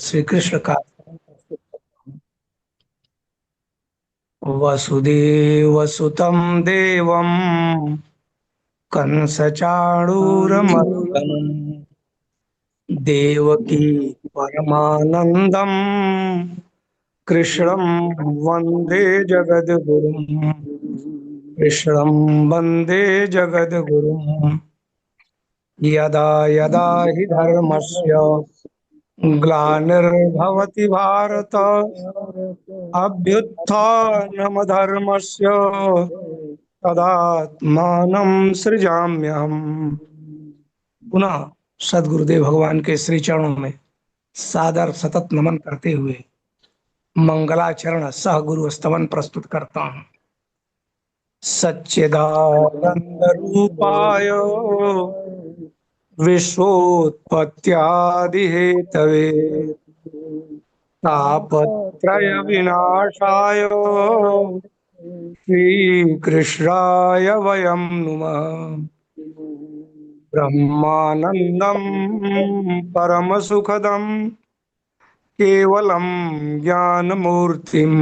श्री कृष्ण का वसुदेवसुतं देवं कंसचाणूरमर्दनम् देवकी परमानन्दम् कृष्णं वन्दे जगद्गुरुम् कृष्णं वन्दे जगद्गुरुम् यदा यदा हि धर्मस्य ग्लानिर्भवति भारत अभ्युत्थानमधर्मस्य तदात्मानं सृजाम्यहम्। पुनः सदगुरुदेव भगवान के श्री चरणों में सादर सतत नमन करते हुए मंगलाचरण सह गुरु स्तवन प्रस्तुत करता हूँ। सच्चिदानंद रूपाय विश्वोत्पत्त्यादि हेतवे तापत्रय विनाशाय श्रीकृष्णाय वयं नुमः। ब्रह्मानन्दं परमसुखदं केवलं ज्ञानमूर्तिं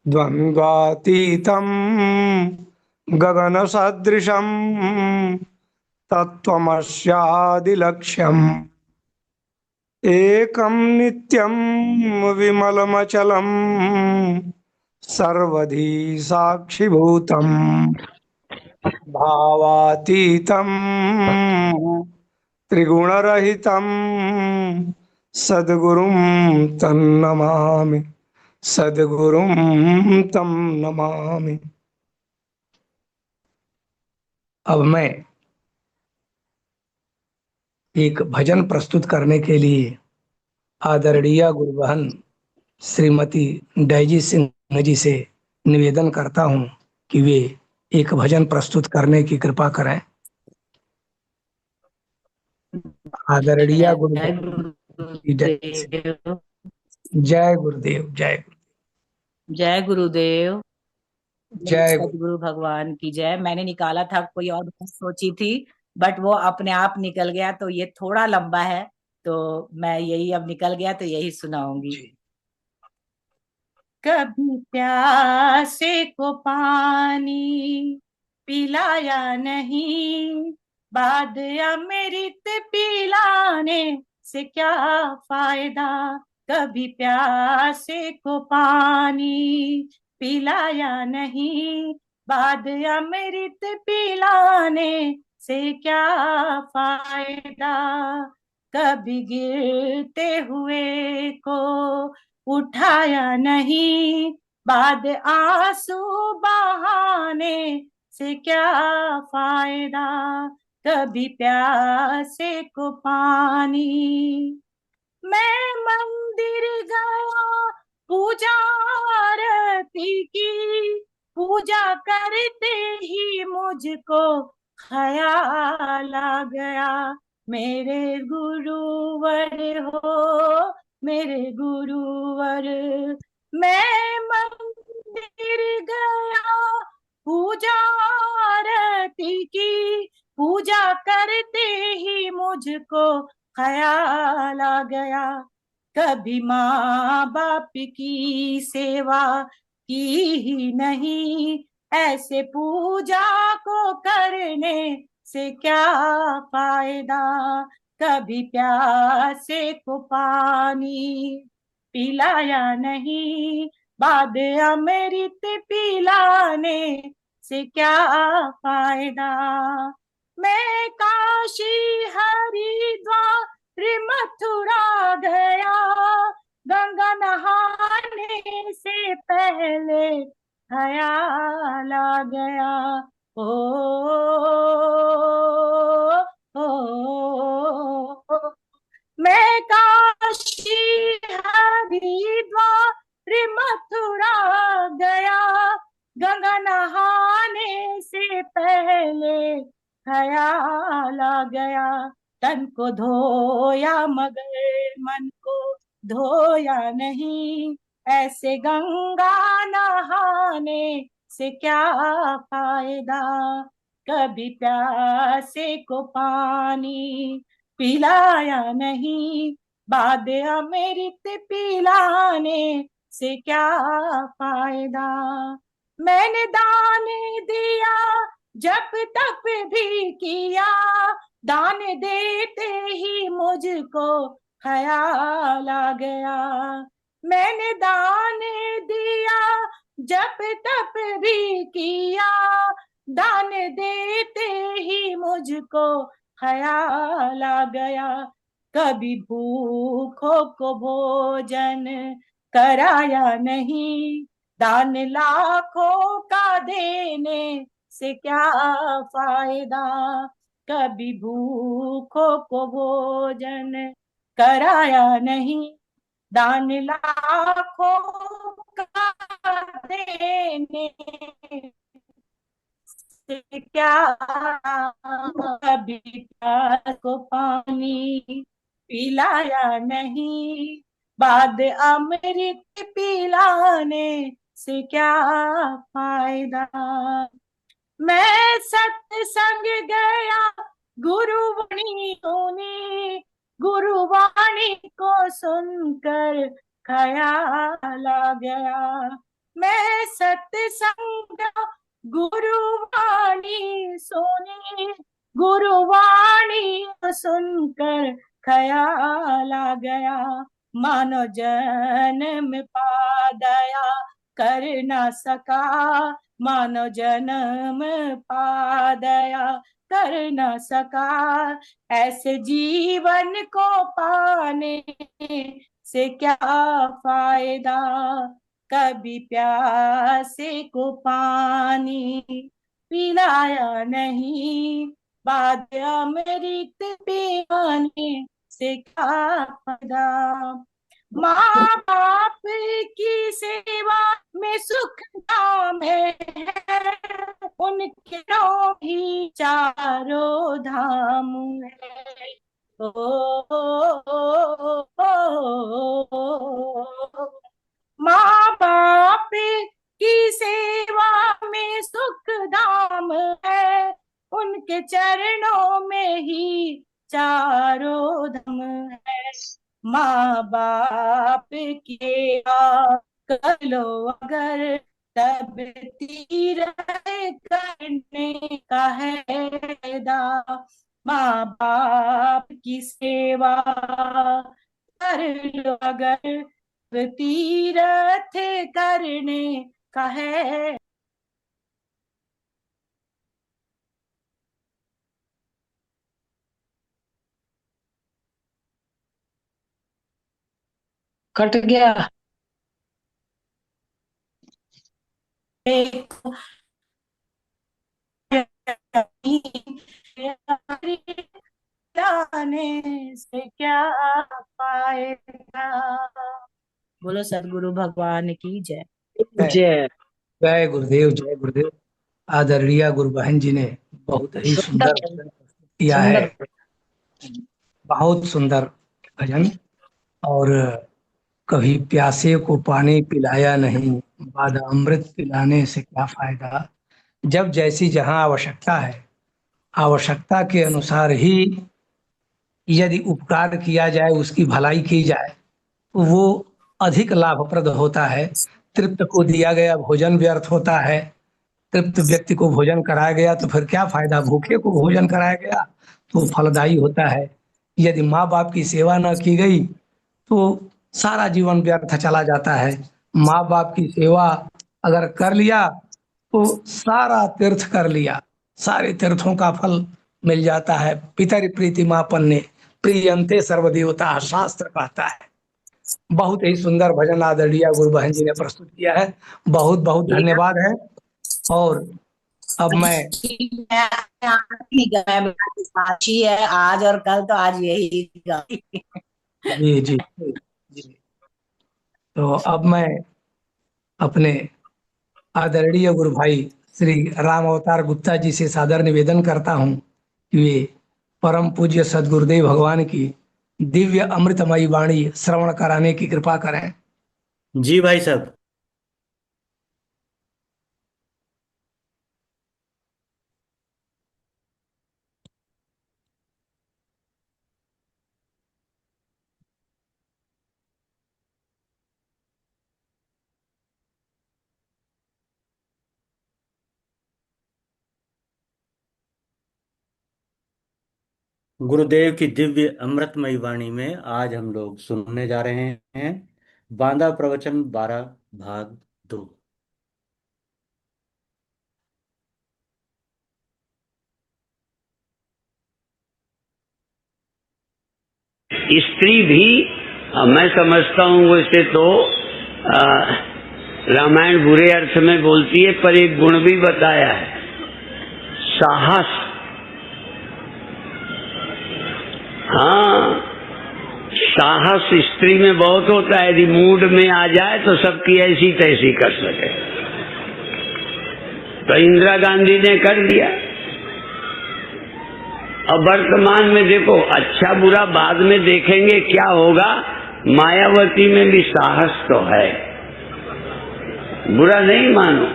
द्वन्द्वातीतं गगनसदृशं तत्त्वमस्यादिलक्ष्यम् एकं नित्यं विमलमचलं सर्वधी साक्षिभूतम् भावातीतं त्रिगुणरहितं सद्गुरुं तन्नमामि सद्गुरुं तं नमामि। अब मैं एक भजन प्रस्तुत करने के लिए आदरणीय गुरु बहन श्रीमती डैजी सिंह जी से निवेदन करता हूं कि वे एक भजन प्रस्तुत करने की कृपा करें। आदरणीय गुरु जय बहन श्री डैजी सिंह। गुरुदेव। जय गुरुदेव जय जय गुरुदेव। जय गुरु। सदगुरु भगवान की जय। मैंने निकाला था, कोई और बात सोची थी, बट वो अपने आप निकल गया, तो ये थोड़ा लंबा है, तो मैं यही अब निकल गया तो यही सुनाऊंगी। जी। कभी प्यासे को पानी पिलाया नहीं, बाद अमृत पिलाने से क्या फायदा। कभी प्यासे को पानी पिलाया नहीं, बाद अमृत पिलाने से क्या फायदा। कभी गिरते हुए को उठाया नहीं, बाद आंसू बहाने से क्या फायदा। कभी प्यासे को पानी। मैं मंदिर गया, पूजा आरती की, पूजा करते ही मुझको ख्याल आ गया, मेरे गुरुवर हो मेरे गुरुवर। मैं मंदिर गया, पूजा आरती की, पूजा करते ही मुझको ख्याल आ गया। कभी माँ बाप की सेवा की ही नहीं, ऐसे पूजा को करने से क्या फायदा। कभी प्यासे को पानी पिलाया नहीं, बाद अमृत पिलाने से क्या फायदा। मैं काशी हरिद्वार मथुरा गया, गंगा नहाने से पहले ख्याल आ गया। ओ, ओ, ओ, मैं काशी हरिद्वार मथुरा गया, गंगा नहाने से पहले ख्याल आ गया। तन को धोया मगर मन को धोया नहीं, ऐसे गंगा नहाने से क्या फायदा। कभी प्यासे को पानी पिलाया नहीं, बाद अमृत पिलाने से क्या फायदा। मैंने दान दिया, जप तप भी किया, दान देते ही मुझको ख्याल आ गया। मैंने दान दिया, जप तप भी किया, दान देते ही मुझको ख्याल आ गया। कभी भूखों को भोजन कराया नहीं, दान लाखों का देने से क्या फायदा। कभी भूखों को भोजन कराया नहीं, दान लाखों का देने से क्या। कभी प्यास को पानी पिलाया नहीं, बाद अमृत पिलाने से क्या फायदा। मैं सत्संग गया, गुरुवाणी सुनी, गुरुवाणी को सुनकर ख्याल आ गया। मैं सत्संग, गुरुवाणी सुनी, गुरुवाणी को सुनकर ख्याल आ गया। मानो जन्म पादया कर ना सका, मानो जन्म पादया कर न सका। ऐसे जीवन को पाने से क्या फायदा। कभी प्यासे को पानी पिलाया नहीं, बाद अमृत पिलाने से क्या फायदा। माँ बाप की सेवा में सुख धाम है, उनके नाम ही चारों धाम है। ओ, ओ, ओ, ओ, ओ, माँ बाप की सेवा में सुख धाम है, उनके चरणों में ही चारों धाम है। माँ बाप की सेवा कर लो अगर, तब तीरथ करने का है फायदा। माँ बाप की सेवा कर लो अगर, तीरथ करने का है। कट गया। जाने से क्या पाएगा। बोलो सदगुरु भगवान की जय। जय। जय गुरुदेव, जय गुरुदेव। आदरणीय गुरु बहन जी ने बहुत ही सुंदर सुंदर भजन प्रस्तुत किया है। सुंदर। बहुत सुंदर भजन। और कभी प्यासे को पानी पिलाया नहीं, बाद अमृत पिलाने से क्या फायदा। जब जैसी जहाँ आवश्यकता है, आवश्यकता के अनुसार ही यदि उपकार किया जाए, उसकी भलाई की जाए, तो वो अधिक लाभप्रद होता है। तृप्त को दिया गया भोजन व्यर्थ होता है। तृप्त व्यक्ति को भोजन कराया गया तो फिर क्या फायदा। भूखे को भोजन कराया गया तो फलदायी होता है। यदि माँ बाप की सेवा न की गई तो सारा जीवन व्यर्थ चला जाता है। माँ बाप की सेवा अगर कर लिया तो सारा तीर्थ कर लिया, सारे तीर्थों का फल मिल जाता है। पितर प्रीति माँ पन्ने, प्रियंते सर्वदेवता, शास्त्र कहता है। बहुत ही सुंदर भजन आदरणीय गुरु बहन जी ने प्रस्तुत किया है। बहुत बहुत धन्यवाद है। और अब मैं साक्षी है आज और कल, तो आज यही गाई। जी जी जी, तो अब मैं अपने आदरणीय गुरु भाई श्री राम अवतार गुप्ता जी से सादर निवेदन करता हूँ कि वे परम पूज्य सदगुरुदेव भगवान की दिव्य अमृतमयी वाणी श्रवण कराने की कृपा करें। जी भाई साहब। गुरुदेव की दिव्य अमृतमयी वाणी में आज हम लोग सुनने जा रहे हैं बांदा प्रवचन 12 भाग 2। स्त्री भी मैं समझता हूँ वैसे तो रामायण बुरे अर्थ में बोलती है, पर एक गुण भी बताया है, साहस। हाँ, साहस स्त्री में बहुत होता है। यदि मूड में आ जाए तो सबकी ऐसी तैसी कर सके। तो इंदिरा गांधी ने कर दिया। अब वर्तमान में देखो, अच्छा बुरा बाद में देखेंगे क्या होगा। मायावती में भी साहस तो है, बुरा नहीं मानो।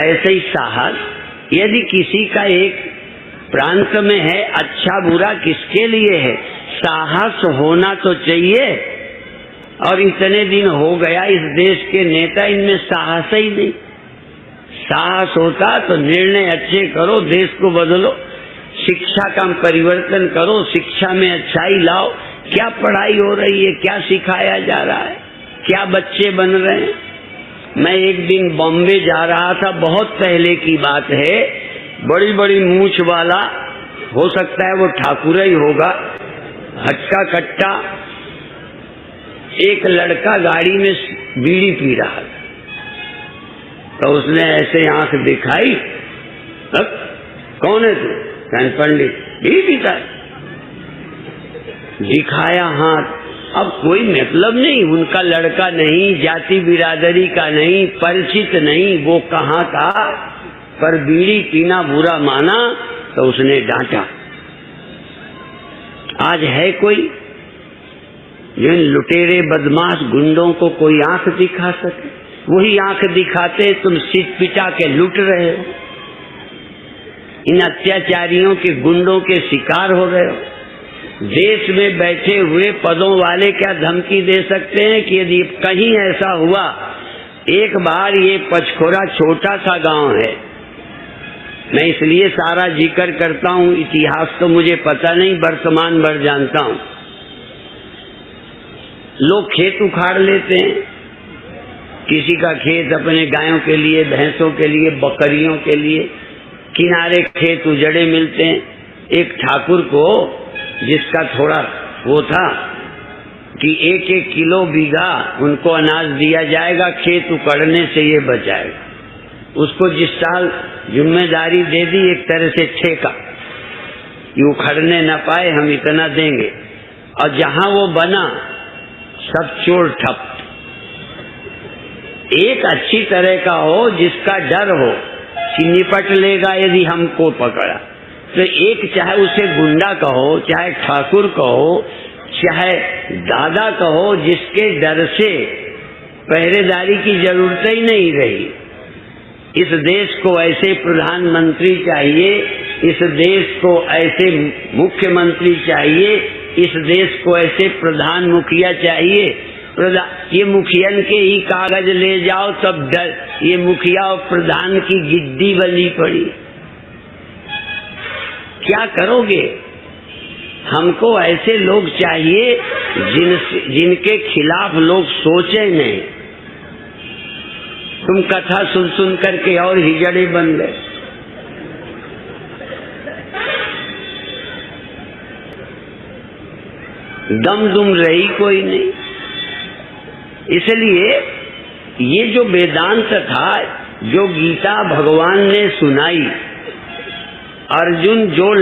ऐसे ही साहस यदि किसी का एक प्रांत में है, अच्छा बुरा किसके लिए है, साहस होना तो चाहिए। और इतने दिन हो गया इस देश के नेता, इनमें साहस ही नहीं। साहस होता तो निर्णय अच्छे करो, देश को बदलो, शिक्षा का परिवर्तन करो, शिक्षा में अच्छाई लाओ। क्या पढ़ाई हो रही है, क्या सिखाया जा रहा है, क्या बच्चे बन रहे हैं। मैं एक दिन बॉम्बे जा रहा था, बहुत पहले की बात है। बड़ी बड़ी मूछ वाला, हो सकता है वो ठाकुर ही होगा, हटका कट्टा एक लड़का गाड़ी में बीड़ी पी रहा था। तो उसने ऐसे आंख दिखाई, कौन है तू? पंडित। बीड़ी पीता है। दिखाया हाथ। अब कोई मतलब नहीं, उनका लड़का नहीं, जाति बिरादरी का नहीं, परिचित नहीं, वो कहाँ का, पर बीड़ी पीना बुरा माना तो उसने डांटा। आज है कोई जिन लुटेरे बदमाश गुंडों को कोई आंख दिखा सके? वही आंख दिखाते तुम सीट पिटा के लूट रहे हो, इन अत्याचारियों के गुंडों के शिकार हो रहे हो। देश में बैठे हुए पदों वाले क्या धमकी दे सकते हैं कि यदि कहीं ऐसा हुआ? एक बार ये पचखोरा छोटा सा गांव है, मैं इसलिए सारा जिक्र करता हूँ, इतिहास तो मुझे पता नहीं, वर्तमान भर जानता हूँ। लोग खेत उखाड़ लेते हैं, किसी का खेत अपने गायों के लिए, भैंसों के लिए, बकरियों के लिए, किनारे खेत उजड़े मिलते हैं। एक ठाकुर को, जिसका थोड़ा वो था कि 1-1 किलो बीघा उनको अनाज दिया जाएगा, खेत उकड़ने से ये बचाएगा। उसको जिस साल जिम्मेदारी दे दी, एक तरह से ठेका कि उखड़ने न पाए, हम इतना देंगे। और जहां वो बना सब चोर ठप। एक अच्छी तरह का हो, जिसका डर हो कि निपट लेगा यदि हमको पकड़ा। तो एक, चाहे उसे गुंडा कहो, चाहे ठाकुर कहो, चाहे दादा कहो, जिसके डर से पहरेदारी की जरूरत ही नहीं रही। इस देश को ऐसे प्रधानमंत्री चाहिए, इस देश को ऐसे मुख्यमंत्री चाहिए, इस देश को ऐसे प्रधान मुखिया चाहिए। ये मुखियन के ही कागज ले जाओ तब डर, ये मुखिया और प्रधान की गिद्दी बनी पड़ी। क्या करोगे? हमको ऐसे लोग चाहिए जिनके खिलाफ लोग सोचे नहीं। तुम कथा सुन सुन करके और हिजड़े बन गए। दम दुम रही कोई नहीं। इसलिए ये जो वेदांत था, जो गीता भगवान ने सुनाई, अर्जुन जो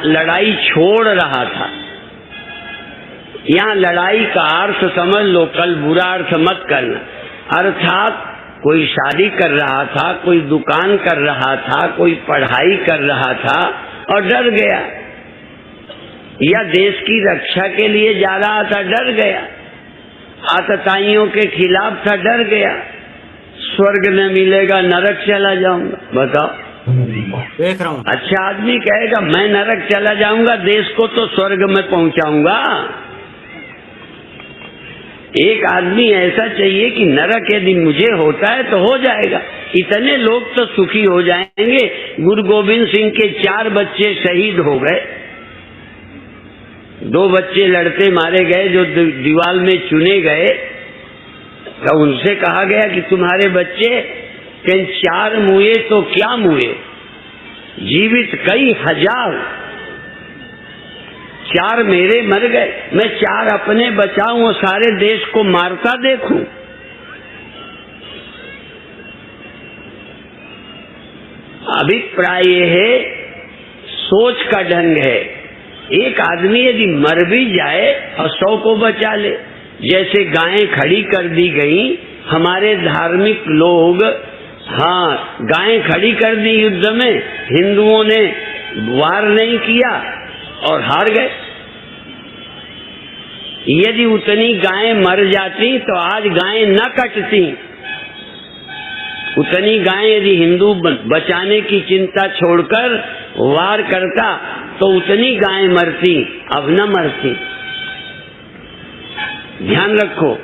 लड़ाई छोड़ रहा था, यहाँ लड़ाई का अर्थ समझ लो, कल बुरा अर्थ मत करना। अर्थात कोई शादी कर रहा था, कोई दुकान कर रहा था, कोई पढ़ाई कर रहा था और डर गया, या देश की रक्षा के लिए जा रहा था, डर गया, आतताइयों के खिलाफ था, डर गया, स्वर्ग न मिलेगा, नरक चला जाऊंगा। बताओ, देख रहा हूँ। अच्छा आदमी कहेगा मैं नरक चला जाऊंगा, देश को तो स्वर्ग में पहुंचाऊंगा। एक आदमी ऐसा चाहिए कि नरक यदि मुझे होता है तो हो जाएगा, इतने लोग तो सुखी हो जाएंगे। गुरु गोविंद सिंह के 4 बच्चे शहीद हो गए, 2 बच्चे लड़ते मारे गए जो दीवार में चुने गए। तो उनसे कहा गया कि तुम्हारे बच्चे 4 मुए तो क्या मुए, जीवित कई हजार, 4 मेरे मर गए, मैं 4 अपने बचाऊं और सारे देश को मारता देखूं। अभिप्राय है, सोच का ढंग है। एक आदमी यदि मर भी जाए और 100 को बचा ले, जैसे गायें खड़ी कर दी गई, हमारे धार्मिक लोग, हाँ, गायें खड़ी कर दी युद्ध में, हिंदुओं ने वार नहीं किया और हार गए। यदि उतनी गायें मर जाती तो आज गायें न कटती। उतनी गायें यदि हिंदू बचाने की चिंता छोड़कर वार करता तो उतनी गायें मरती, अब न मरती। ध्यान रखो,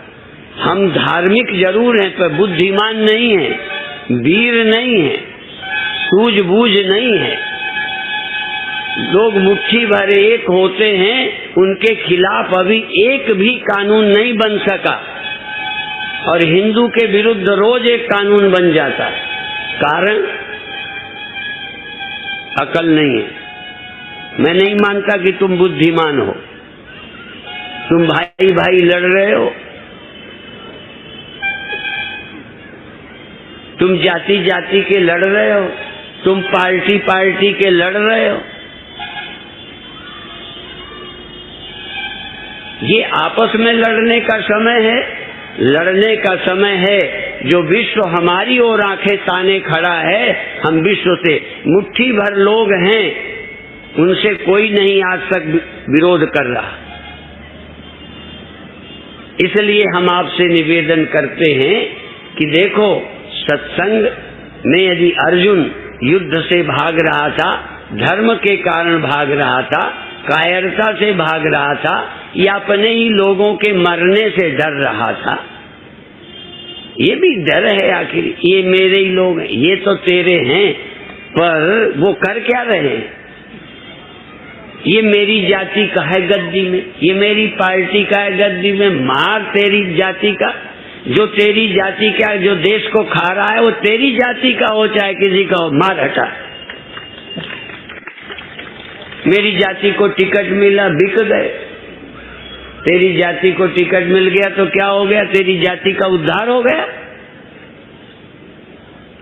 हम धार्मिक जरूर हैं पर बुद्धिमान नहीं हैं, वीर नहीं हैं, सूझबूझ नहीं है। लोग मुट्ठी भर एक होते हैं, उनके खिलाफ अभी एक भी कानून नहीं बन सका और हिंदू के विरुद्ध रोज एक कानून बन जाता है। कारण अकल नहीं है। मैं नहीं मानता कि तुम बुद्धिमान हो, तुम भाई भाई लड़ रहे हो, तुम जाति जाति के लड़ रहे हो, तुम पार्टी पार्टी के लड़ रहे हो। ये आपस में लड़ने का समय है, लड़ने का समय है। जो विश्व हमारी ओर आंखें ताने खड़ा है, हम विश्व से मुट्ठी भर लोग हैं, उनसे कोई नहीं आज तक विरोध कर रहा। इसलिए हम आपसे निवेदन करते हैं कि देखो, सत्संग में यदि अर्जुन युद्ध से भाग रहा था, धर्म के कारण भाग रहा था, कायरता से भाग रहा था, या अपने ही लोगों के मरने से डर रहा था। ये भी डर है, आखिर ये मेरे ही लोग हैं, ये तो तेरे हैं, पर वो कर क्या रहे हैं? ये मेरी जाति का है गद्दी में, ये मेरी पार्टी का है गद्दी में, मार तेरी जाति का। जो तेरी जाति का जो देश को खा रहा है वो तेरी जाति का हो चाहे किसी का हो, मार हटा। मेरी जाति को टिकट मिला, बिक गए। तेरी जाति को टिकट मिल गया तो क्या हो गया? तेरी जाति का उद्धार हो गया।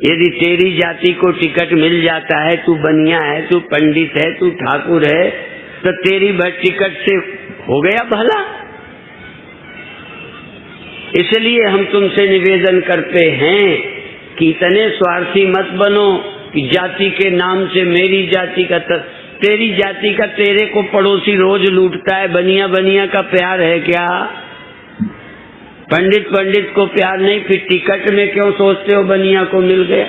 यदि तेरी जाति को टिकट मिल जाता है, तू बनिया है, तू पंडित है, तू ठाकुर है, तो तेरी टिकट से हो गया भला। इसलिए हम तुमसे निवेदन करते हैं कि इतने स्वार्थी मत बनो कि जाति के नाम से मेरी जाति का तेरी जाति का तेरे को पड़ोसी रोज लूटता है। बनिया बनिया का प्यार है क्या? पंडित पंडित को प्यार नहीं, फिर टिकट में क्यों सोचते हो बनिया को मिल गया?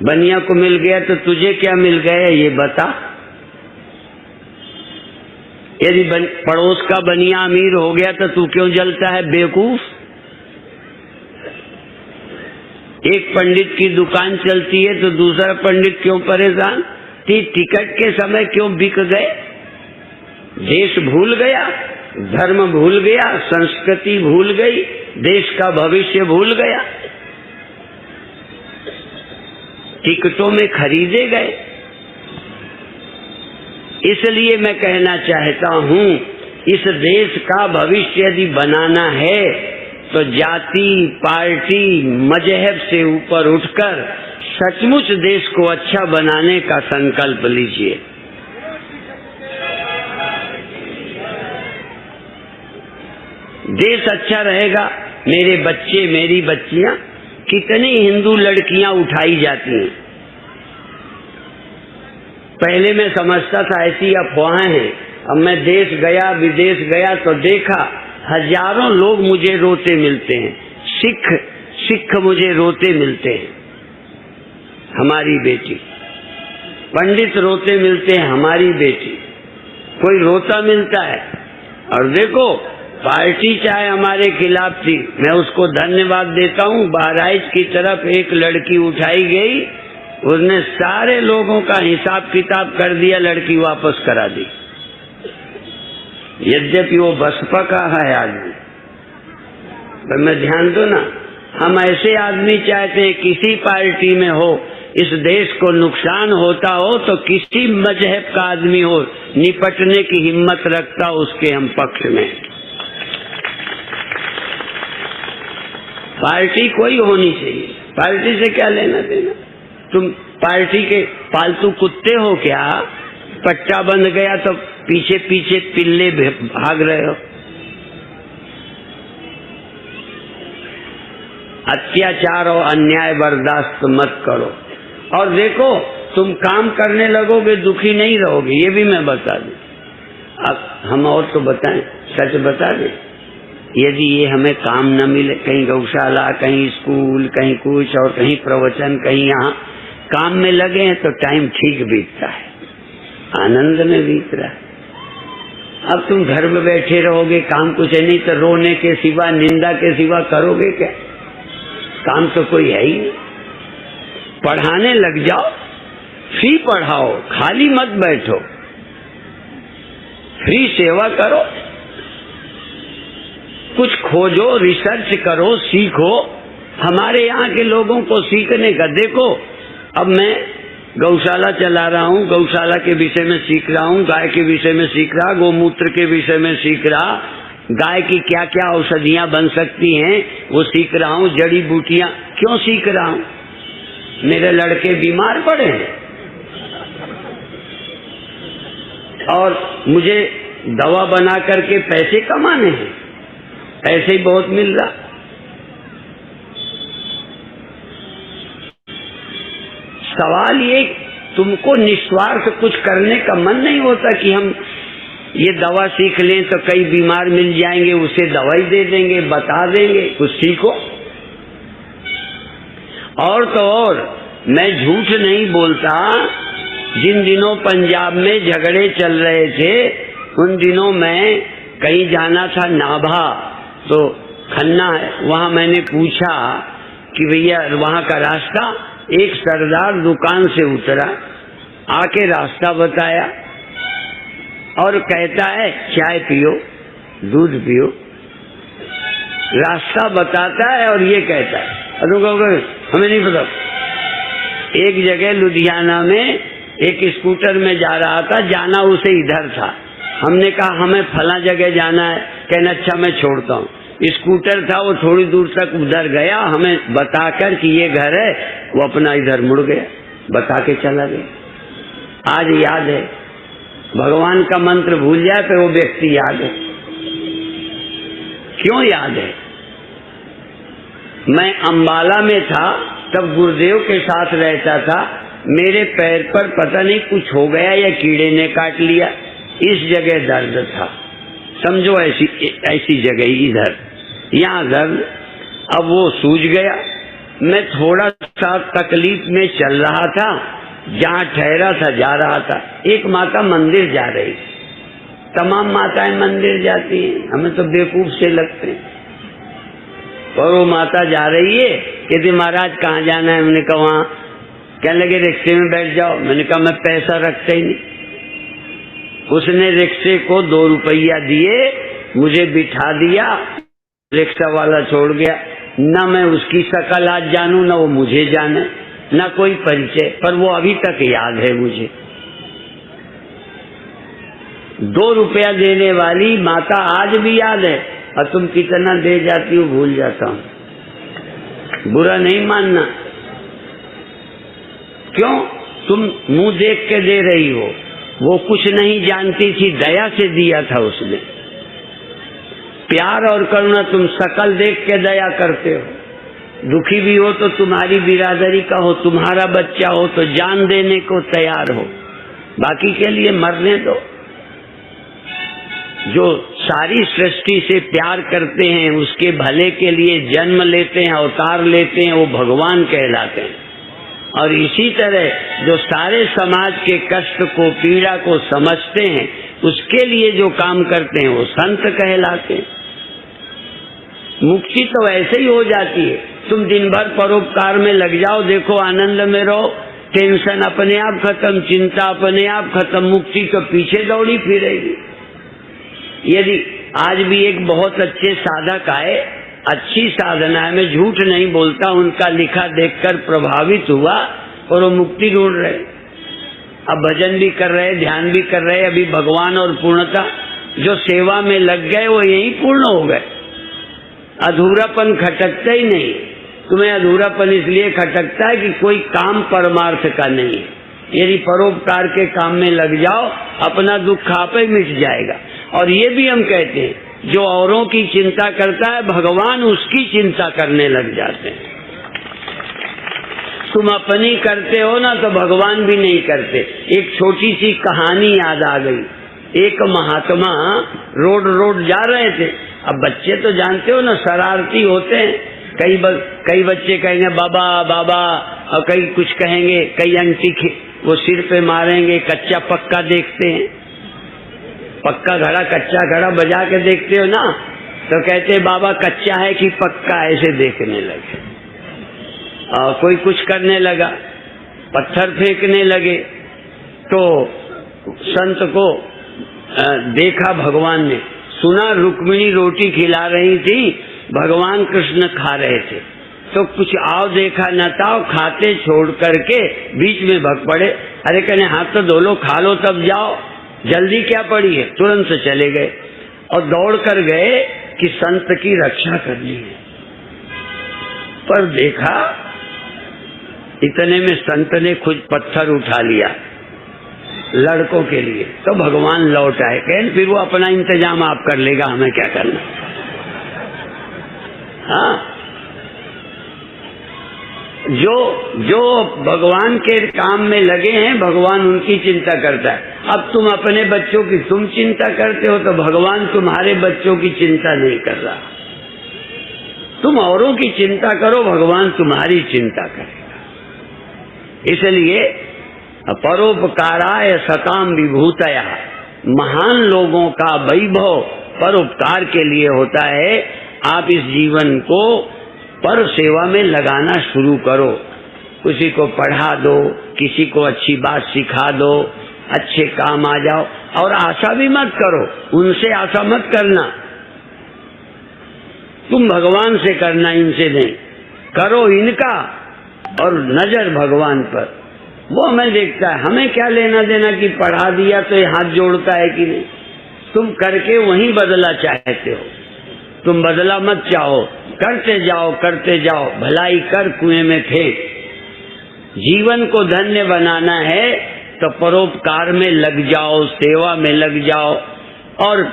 बनिया को मिल गया तो तुझे क्या मिल गया ये बता। यदि पड़ोस का बनिया अमीर हो गया तो तू क्यों जलता है बेवकूफ? एक पंडित की दुकान चलती है तो दूसरा पंडित क्यों परेशान? टिकट के समय क्यों बिक गए? देश भूल गया, धर्म भूल गया, संस्कृति भूल गई, देश का भविष्य भूल गया, टिकटों में खरीदे गए। इसलिए मैं कहना चाहता हूं, इस देश का भविष्य यदि बनाना है तो जाति, पार्टी, मजहब से ऊपर उठकर सचमुच देश को अच्छा बनाने का संकल्प लीजिए। देश अच्छा रहेगा, मेरे बच्चे, मेरी बच्चियां, कितनी हिंदू लड़कियां उठाई जाती हैं। पहले मैं समझता था ऐसी अफवाहें हैं, अब मैं देश गया, विदेश गया तो देखा हजारों लोग मुझे रोते मिलते हैं। सिख मुझे रोते मिलते हैं, हमारी बेटी। पंडित रोते मिलते हैं, हमारी बेटी। कोई रोता मिलता है। और देखो, पार्टी चाहे हमारे खिलाफ थी, मैं उसको धन्यवाद देता हूँ। बहराइच की तरफ एक लड़की उठाई गई, उसने सारे लोगों का हिसाब किताब कर दिया, लड़की वापस करा दी। यद्यपि वो बसपा का है आदमी, पर मैं ध्यान दो ना, हम ऐसे आदमी चाहते हैं किसी पार्टी में हो, इस देश को नुकसान होता हो तो किसी मजहब का आदमी हो, निपटने की हिम्मत रखता उसके हम पक्ष में। पार्टी कोई होनी चाहिए, पार्टी से क्या लेना देना। तुम पार्टी के पालतू कुत्ते हो क्या? पट्टा बंद गया तो पीछे पीछे पिल्ले भाग रहे हो। अत्याचार और अन्याय बर्दाश्त मत करो। और देखो, तुम काम करने लगोगे दुखी नहीं रहोगे, ये भी मैं बता दूं। अब हम और तो बताएं, सच बता दें, यदि ये हमें काम न मिले, कहीं गौशाला, कहीं स्कूल, कहीं कुछ और कहीं प्रवचन, कहीं यहाँ काम में लगे हैं तो टाइम ठीक बीतता है, आनंद में बीत रहा है। अब तुम घर में बैठे रहोगे, काम कुछ है नहीं तो रोने के सिवा, निंदा के सिवा करोगे क्या? काम तो कोई है ही नहीं। पढ़ाने लग जाओ, फ्री पढ़ाओ, खाली मत बैठो, फ्री सेवा करो, कुछ खोजो, रिसर्च करो, सीखो। हमारे यहाँ के लोगों को सीखने का देखो, अब मैं गौशाला चला रहा हूँ, गौशाला के विषय में सीख रहा हूँ, गाय के विषय में सीख रहा, गोमूत्र के विषय में सीख रहा, गाय की क्या क्या औषधियाँ बन सकती हैं वो सीख रहा हूँ, जड़ी बूटियाँ। क्यों सीख रहा हूँ? मेरे लड़के बीमार पड़े हैं और मुझे दवा बना करके पैसे कमाने हैं, पैसे ही बहुत मिल रहा। सवाल ये, तुमको निस्वार्थ कुछ करने का मन नहीं होता कि हम ये दवा सीख लें तो कई बीमार मिल जाएंगे, उसे दवाई दे देंगे, बता देंगे, कुछ सीखो। और तो और, मैं झूठ नहीं बोलता, जिन दिनों पंजाब में झगड़े चल रहे थे उन दिनों मैं कहीं जाना था नाभा, तो खन्ना है, वहां मैंने पूछा कि भैया वहां का रास्ता, एक सरदार दुकान से उतरा, आके रास्ता बताया और कहता है चाय पियो, दूध पियो, रास्ता बताता है और ये कहता है, अरे हमें नहीं पता। एक जगह लुधियाना में एक स्कूटर में जा रहा था, जाना उसे इधर था, हमने कहा हमें फला जगह जाना है, कहना अच्छा मैं छोड़ता हूँ। स्कूटर था, वो थोड़ी दूर तक उधर गया, हमें बताकर कि ये घर है, वो अपना इधर मुड़ गया, बता के चला गया। आज याद है, भगवान का मंत्र भूल जाए तो वो व्यक्ति याद है। क्यों याद है? मैं अंबाला में था, तब गुरुदेव के साथ रहता था, मेरे पैर पर पता नहीं कुछ हो गया या कीड़े ने काट लिया, इस जगह दर्द था, समझो ऐसी जगह इधर, यहाँ दर्द, अब वो सूझ गया। मैं थोड़ा सा तकलीफ में चल रहा था, जहाँ ठहरा था जा रहा था, एक माता मंदिर जा रही, तमाम माताएं मंदिर जाती हैं, हमें तो बेवकूफ से लगते हैं, और वो माता जा रही है, कहती महाराज कहाँ जाना है? मैंने कहा वहाँ। कहने लगे रिक्शे में बैठ जाओ। मैंने कहा मैं पैसा रखता ही नहीं। उसने रिक्शे को 2 रुपया दिए, मुझे बिठा दिया, रिक्शा वाला छोड़ गया। न मैं उसकी शक्ल आज जानूं, न वो मुझे जाने, न कोई परिचय, पर वो अभी तक याद है मुझे। 2 रुपया देने वाली माता आज भी याद है, और तुम कितना दे जाती हो भूल जाता हूँ, बुरा नहीं मानना। क्यों? तुम मुंह देख के दे रही हो, वो कुछ नहीं जानती थी, दया से दिया था उसने। प्यार और करुणा, तुम शकल देख के दया करते हो। दुखी भी हो तो तुम्हारी बिरादरी का हो, तुम्हारा बच्चा हो तो जान देने को तैयार हो, बाकी के लिए मरने दो। जो सारी सृष्टि से प्यार करते हैं, उसके भले के लिए जन्म लेते हैं, अवतार लेते हैं, वो भगवान कहलाते हैं। और इसी तरह जो सारे समाज के कष्ट को, पीड़ा को समझते हैं, उसके लिए जो काम करते हैं वो संत कहलाते हैं। मुक्ति तो ऐसे ही हो जाती है। तुम दिन भर परोपकार में लग जाओ, देखो आनंद में रहो, टेंशन अपने आप खत्म, चिंता अपने आप खत्म, मुक्ति तो पीछे दौड़ी फिरेगी। यदि आज भी एक बहुत अच्छे साधक आए, अच्छी साधना है, मैं झूठ नहीं बोलता, उनका लिखा देखकर प्रभावित हुआ और वो मुक्ति ढूंढ रहे, अब भजन भी कर रहे, ध्यान भी कर रहे, अभी भगवान और पूर्णता जो सेवा में लग गए वो यही पूर्ण हो गए। अधूरापन खटकता ही नहीं। तुम्हें अधूरापन इसलिए खटकता है कि कोई काम परमार्थ का नहीं है। यदि परोपकार के काम में लग जाओ, अपना दुख आप ही मिट जाएगा। और ये भी हम कहते हैं, जो औरों की चिंता करता है, भगवान उसकी चिंता करने लग जाते हैं। तुम अपनी करते हो ना, तो भगवान भी नहीं करते। एक छोटी सी कहानी याद आ गई। एक महात्मा रोड जा रहे थे। अब बच्चे तो जानते हो ना, शरारती होते हैं। कई बच्चे कहेंगे बाबा बाबा, और कई कुछ कहेंगे, कई आंटी वो सिर पे मारेंगे। कच्चा पक्का देखते हैं, पक्का घड़ा कच्चा घड़ा बजा के देखते हो ना, तो कहते बाबा कच्चा है कि पक्का, ऐसे देखने लगे। कोई कुछ करने लगा, पत्थर फेंकने लगे, तो संत को देखा भगवान ने, सुना रुक्मिणी रोटी खिला रही थी, भगवान कृष्ण खा रहे थे, तो कुछ आओ देखा न था, खाते छोड़ करके बीच में भग पड़े। अरे कहने हाथ तो धो लो, खा लो तब जाओ, जल्दी क्या पड़ी है। तुरंत से चले गए और दौड़ कर गए कि संत की रक्षा करनी है। पर देखा इतने में संत ने खुद पत्थर उठा लिया लड़कों के लिए, तो भगवान लौट आए। कहें फिर वो अपना इंतजाम आप कर लेगा, हमें क्या करना। हाँ, जो भगवान के काम में लगे हैं, भगवान उनकी चिंता करता है। अब तुम अपने बच्चों की तुम चिंता करते हो, तो भगवान तुम्हारे बच्चों की चिंता नहीं कर रहा। तुम औरों की चिंता करो, भगवान तुम्हारी चिंता करेगा। इसलिए परोपकाराय सताम विभूतया, महान लोगों का वैभव परोपकार के लिए होता है। आप इस जीवन को पर सेवा में लगाना शुरू करो। किसी को पढ़ा दो, किसी को अच्छी बात सिखा दो, अच्छे काम आ जाओ। और आशा भी मत करो, उनसे आशा मत करना, तुम भगवान से करना, इनसे नहीं। करो इनका और नजर भगवान पर, वो हमें देखता है। हमें क्या लेना देना कि पढ़ा दिया तो ये हाथ जोड़ता है कि नहीं। तुम करके वहीं बदला चाहते हो, तुम बदला मत चाहो, करते जाओ, भलाई कर कुएं में फेंक। जीवन को धन्य बनाना है तो परोपकार में लग जाओ, सेवा में लग जाओ, और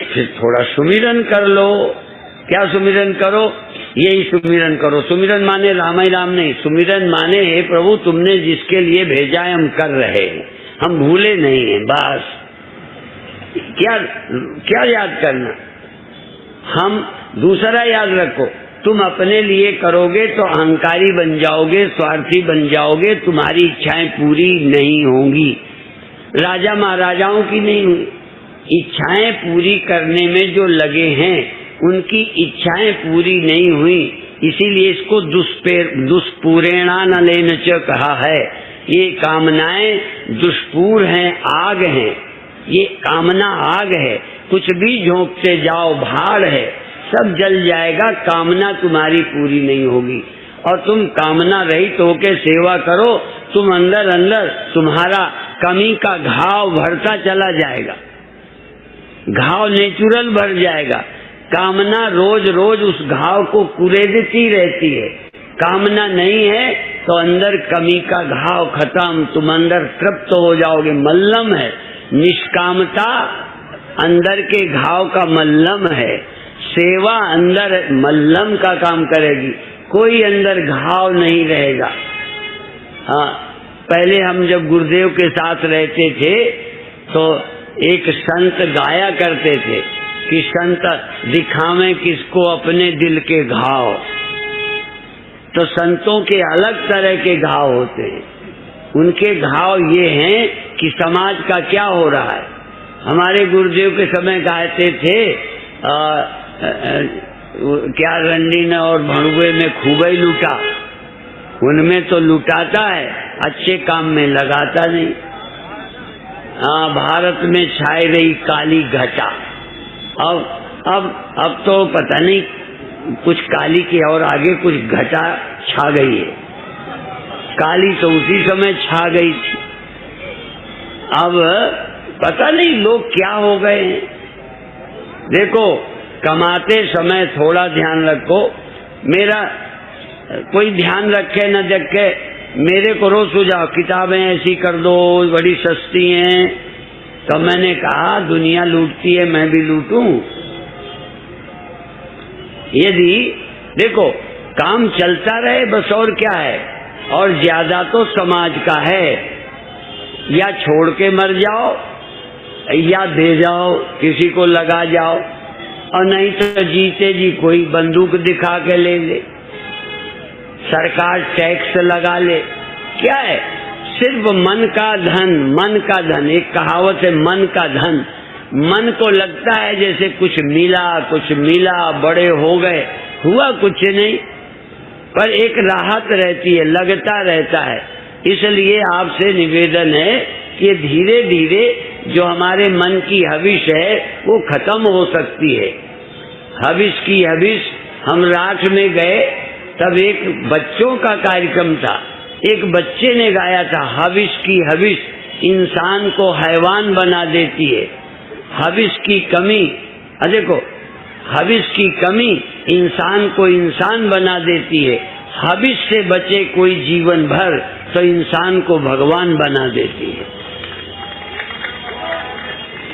फिर थोड़ा सुमिरन कर लो। क्या सुमिरन करो? यही सुमिरन करो। सुमिरन माने राम ही राम नहीं, सुमिरन माने हे प्रभु तुमने जिसके लिए भेजा है हम कर रहे हैं, हम भूले नहीं हैं। बस क्या याद करना। हम दूसरा याद रखो, तुम अपने लिए करोगे तो अहंकारी बन जाओगे, स्वार्थी बन जाओगे, तुम्हारी इच्छाएं पूरी नहीं होंगी। राजा महाराजाओं की नहीं हुई, इच्छाएं पूरी करने में जो लगे हैं उनकी इच्छाएं पूरी नहीं हुई, इसीलिए इसको दुष्पूरेणानलेन च कहा है। ये कामनाएं दुष्पूर हैं, आग हैं। ये कामना आग है, कुछ भी झोंकते जाओ भाड़ है, सब जल जाएगा, कामना तुम्हारी पूरी नहीं होगी। और तुम कामना रहित होके सेवा करो, तुम अंदर अंदर तुम्हारा कमी का घाव भरता चला जाएगा, घाव नेचुरल भर जाएगा। कामना रोज रोज उस घाव को कुरेदती रहती है। कामना नहीं है तो अंदर कमी का घाव खत्म, तुम अंदर तृप्त हो जाओगे। मल्लम है, निष्कामता अंदर के घाव का मल्लम है, सेवा अंदर मल्लम का काम करेगी, कोई अंदर घाव नहीं रहेगा। हाँ, पहले हम जब गुरुदेव के साथ रहते थे तो एक संत गाया करते थे कि संत दिखावे किसको अपने दिल के घाव। तो संतों के अलग तरह के घाव होते हैं। उनके घाव ये हैं कि समाज का क्या हो रहा है। हमारे गुरुदेव के समय गाते थे क्या रंडी ने और भड़ुए में खूब ही लूटा, उनमें तो लुटाता है, अच्छे काम में लगाता नहीं। हाँ, भारत में छाई रही काली घटा। अब तो पता नहीं कुछ काली की और आगे कुछ घटा छा गई है। काली तो उसी समय छा गई थी, अब पता नहीं लोग क्या हो गए हैं। देखो, कमाते समय थोड़ा ध्यान रखो। मेरा कोई ध्यान रखे न रखे, मेरे को रोज सुझाव, किताबें ऐसी कर दो, बड़ी सस्ती हैं। तो मैंने कहा दुनिया लूटती है, मैं भी लूटूं। यदि देखो काम चलता रहे बस, और क्या है, और ज्यादा तो समाज का है। या छोड़ के मर जाओ या दे जाओ, किसी को लगा जाओ, और नहीं तो जीते जी कोई बंदूक दिखा के ले ले, सरकार टैक्स लगा ले। क्या है, सिर्फ मन का धन, मन का धन। एक कहावत है, मन का धन। मन को लगता है जैसे कुछ मिला, बड़े हो गए, हुआ कुछ नहीं, पर एक राहत रहती है, लगता रहता है। इसलिए आपसे निवेदन है कि धीरे धीरे जो हमारे मन की हविश है वो खत्म हो सकती है। हविश की हविश, हम राठ में गए तब एक बच्चों का कार्यक्रम था, एक बच्चे ने गाया था, हविश की हविश इंसान को हैवान बना देती है। हविश की कमी, देखो, हविश की कमी इंसान को इंसान बना देती है। हविश से बचे कोई जीवन भर तो इंसान को भगवान बना देती है।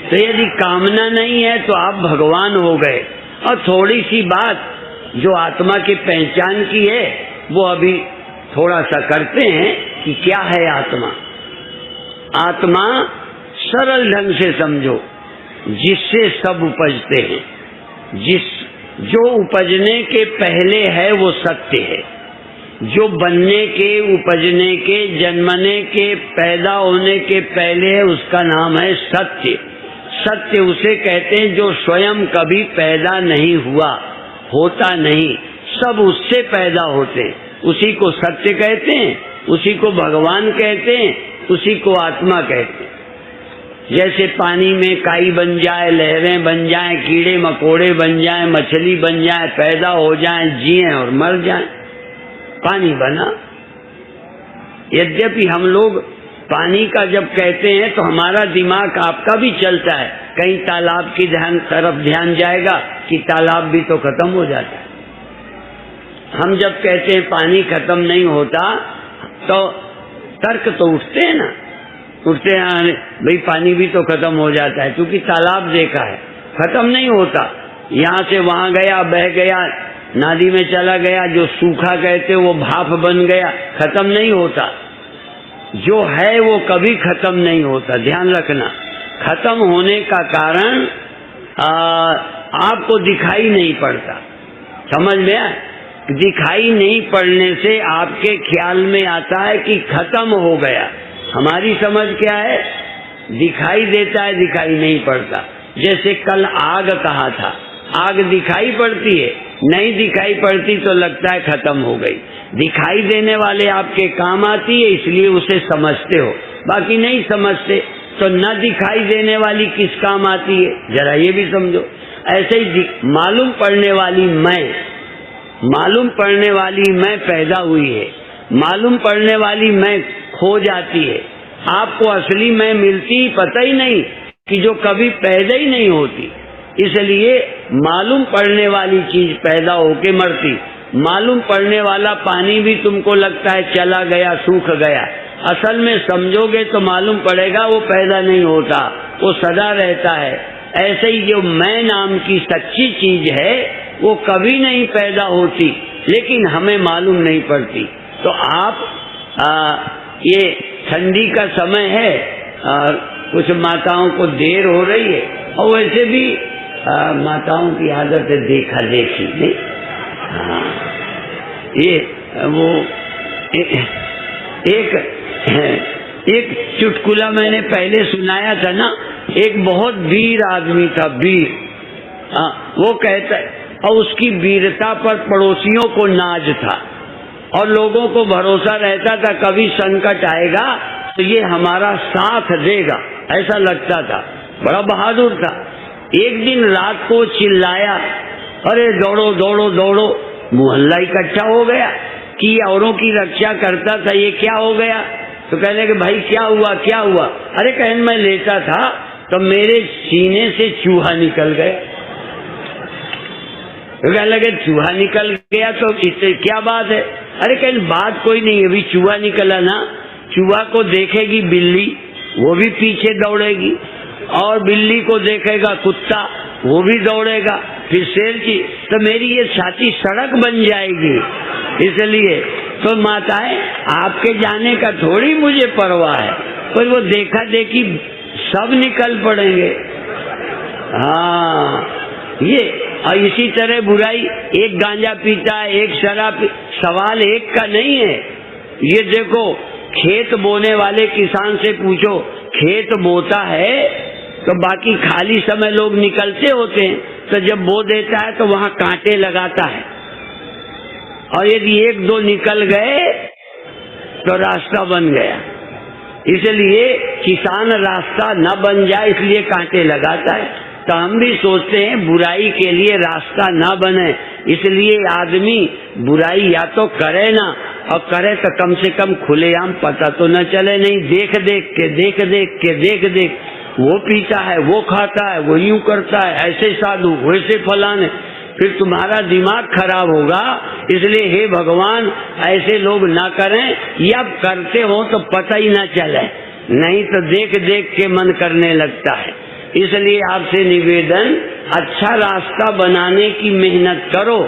तो यदि कामना नहीं है तो आप भगवान हो गए। और थोड़ी सी बात जो आत्मा की पहचान की है वो अभी थोड़ा सा करते हैं कि क्या है आत्मा। आत्मा सरल ढंग से समझो, जिससे सब उपजते हैं, जो उपजने के पहले है वो सत्य है, जो बनने के, उपजने के, जन्मने के, पैदा होने के पहले है उसका नाम है सत्य। सत्य उसे कहते हैं जो स्वयं कभी पैदा नहीं हुआ, होता नहीं, सब उससे पैदा होते हैं, उसी को सत्य कहते हैं, उसी को भगवान कहते हैं, उसी को आत्मा कहते हैं। जैसे पानी में काई बन जाए, लहरें बन जाएं, कीड़े मकोड़े बन जाएं, मछली बन जाए, पैदा हो जाएं, जिएं और मर जाएं, पानी बना। यद्यपि हम लोग पानी का जब कहते हैं तो हमारा दिमाग आपका भी चलता है, कहीं तालाब की तरफ ध्यान जाएगा कि तालाब भी तो खत्म हो जाता है। हम जब कहते हैं पानी खत्म नहीं होता तो तर्क तो उठते हैं ना, उठते हैं, भाई पानी भी तो खत्म हो जाता है, क्योंकि तालाब देखा है, खत्म नहीं होता। यहाँ से वहां गया, बह गया, नाली में चला गया, जो सूखा कहते वो भाप बन गया, खत्म नहीं होता। जो है वो कभी खत्म नहीं होता, ध्यान रखना। खत्म होने का कारण आपको दिखाई नहीं पड़ता, समझ में आए? दिखाई नहीं पड़ने से आपके ख्याल में आता है कि खत्म हो गया। हमारी समझ क्या है, दिखाई देता है, दिखाई नहीं पड़ता। जैसे कल आग कहा था, आग दिखाई पड़ती है, नहीं दिखाई पड़ती तो लगता है खत्म हो गई। दिखाई देने वाले आपके काम आती है इसलिए उसे समझते हो, बाकी नहीं समझते तो न दिखाई देने वाली किस काम आती है, जरा ये भी समझो। ऐसे ही मालूम पड़ने वाली मैं पैदा हुई है, मालूम पड़ने वाली मैं खो जाती है। आपको असली मैं मिलती पता ही नहीं कि जो कभी पैदा ही नहीं होती। इसलिए मालूम पड़ने वाली चीज पैदा होके मरती। मालूम पड़ने वाला पानी भी तुमको लगता है चला गया, सूख गया, असल में समझोगे तो मालूम पड़ेगा वो पैदा नहीं होता, वो सदा रहता है। ऐसे ही जो मैं नाम की सच्ची चीज है वो कभी नहीं पैदा होती, लेकिन हमें मालूम नहीं पड़ती। तो आप ये ठंडी का समय है, कुछ माताओं को देर हो रही है, और वैसे भी माताओं की आदत है देखा देखी नहीं। हाँ, ये वो एक चुटकुला मैंने पहले सुनाया था ना, एक बहुत वीर आदमी था, वीर, वो कहता है, और उसकी वीरता पर पड़ोसियों को नाज था और लोगों को भरोसा रहता था कभी संकट आएगा तो ये हमारा साथ देगा, ऐसा लगता था। बड़ा बहादुर था। एक दिन रात को चिल्लाया, अरे दौड़ो दौड़ो दौड़ो। मोहल्ला इकट्ठा हो गया कि औरों की रक्षा करता था, ये क्या हो गया? तो कहने कि भाई क्या हुआ क्या हुआ? अरे कहने मैं लेटा था तो मेरे सीने से चूहा निकल गया। तो कहने लगे चूहा निकल गया तो इससे क्या बात है? अरे कहने बात कोई नहीं, अभी चूहा निकला ना, चूहा को देखेगी बिल्ली वो भी पीछे दौड़ेगी, और बिल्ली को देखेगा कुत्ता वो भी दौड़ेगा, फिर शेर की, तो मेरी ये छाती सड़क बन जाएगी। इसलिए तो माताएं आपके जाने का थोड़ी मुझे परवाह है, पर वो देखा देखी सब निकल पड़ेंगे। हाँ, ये और इसी तरह बुराई, एक गांजा पीता है एक शराब, सवाल एक का नहीं है। ये देखो, खेत बोने वाले किसान से पूछो, खेत बोता है तो बाकी खाली समय लोग निकलते होते हैं, तो जब बो देता है तो वहां कांटे लगाता है, और यदि एक दो निकल गए तो रास्ता बन गया। इसलिए किसान रास्ता न बन जाए इसलिए कांटे लगाता है। तो हम भी सोचते हैं बुराई के लिए रास्ता न बने, इसलिए आदमी बुराई या तो करे ना, और करे तो कम से कम खुलेआम पता तो न चले, नहीं देख देख के वो पीता है, वो खाता है, वो यूं करता है, ऐसे साधु वैसे फलाने, फिर तुम्हारा दिमाग खराब होगा। इसलिए हे भगवान ऐसे लोग ना करें, या करते हो तो पता ही ना चले, नहीं तो देख देख के मन करने लगता है। इसलिए आपसे निवेदन, अच्छा रास्ता बनाने की मेहनत करो,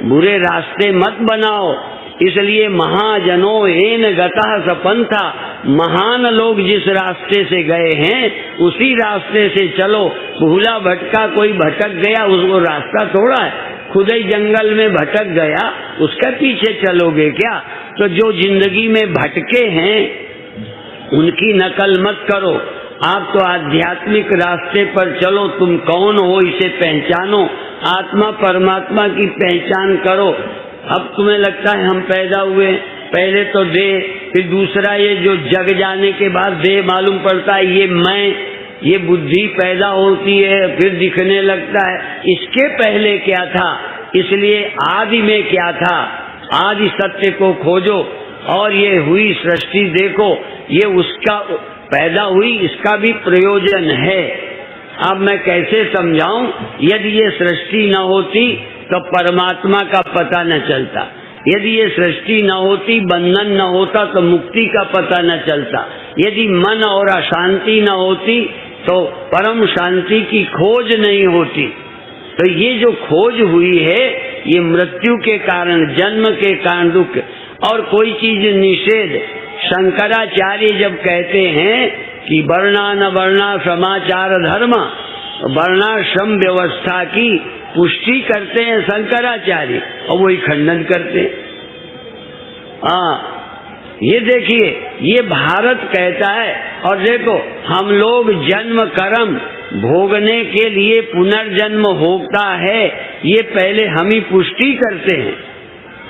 बुरे रास्ते मत बनाओ। इसलिए महाजनों एन गता सपंथा, महान लोग जिस रास्ते से गए हैं उसी रास्ते से चलो। भूला भटका कोई भटक गया, उसको रास्ता थोड़ा है, खुद ही जंगल में भटक गया, उसके पीछे चलोगे क्या? तो जो जिंदगी में भटके हैं उनकी नकल मत करो, आप तो आध्यात्मिक रास्ते पर चलो। तुम कौन हो इसे पहचानो, आत्मा परमात्मा की पहचान करो। अब तुम्हें लगता है हम पैदा हुए, पहले तो देह, फिर दूसरा ये जो जग जाने के बाद देह मालूम पड़ता है, ये मैं, ये बुद्धि पैदा होती है, फिर दिखने लगता है। इसके पहले क्या था? इसलिए आदि में क्या था? आदि सत्य को खोजो, और ये हुई सृष्टि देखो, ये उसका पैदा हुई, इसका भी प्रयोजन है। अब मैं कैसे समझाऊं? यदि ये सृष्टि न होती तो परमात्मा का पता न चलता, यदि ये सृष्टि न होती, बंधन न होता तो मुक्ति का पता न चलता, यदि मन और अशांति न होती तो परम शांति की खोज नहीं होती। तो ये जो खोज हुई है ये मृत्यु के कारण, जन्म के कारण दुख। और कोई चीज निषेध, शंकराचार्य जब कहते हैं कि वर्णा न वर्णा समाचार धर्म, वर्णाश्रम व्यवस्था की पुष्टि करते हैं शंकराचार्य, और वही खंडन करते हैं। ये देखिए, ये भारत कहता है, और देखो हम लोग जन्म कर्म भोगने के लिए पुनर्जन्म होता है, ये पहले हम ही पुष्टि करते हैं।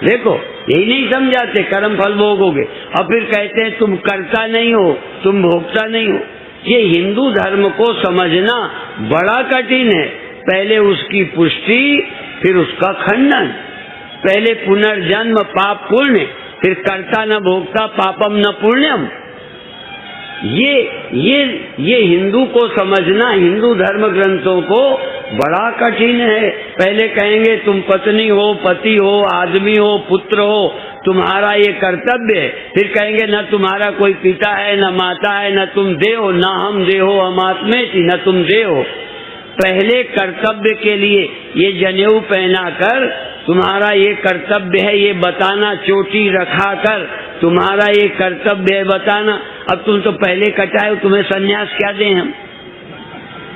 देखो, यही नहीं समझाते कर्म फल भोगोगे, और फिर कहते हैं तुम करता नहीं हो, तुम भोगता नहीं हो। ये हिंदू धर्म को समझना बड़ा कठिन है। पहले उसकी पुष्टि, फिर उसका खंडन। पहले पुनर्जन्म पाप पुण्य, फिर कर्ता न भोक्ता पापम न पुण्यम। ये हिंदू को समझना, हिंदू धर्म ग्रंथों को बड़ा कठिन है। पहले कहेंगे तुम पत्नी हो, पति हो, आदमी हो, पुत्र हो, तुम्हारा ये कर्तव्य है। फिर कहेंगे न तुम्हारा कोई पिता है, न माता है, न तुम देह हो, न हम देह हो, हम आत्मेति, न तुम देह हो। पहले कर्तव्य के लिए ये जनेऊ पहना कर तुम्हारा ये कर्तव्य है ये बताना, चोटी रखा कर तुम्हारा ये कर्तव्य है बताना। अब तुम तो पहले कटाए हो, तुम्हें सन्यास क्या दें हम?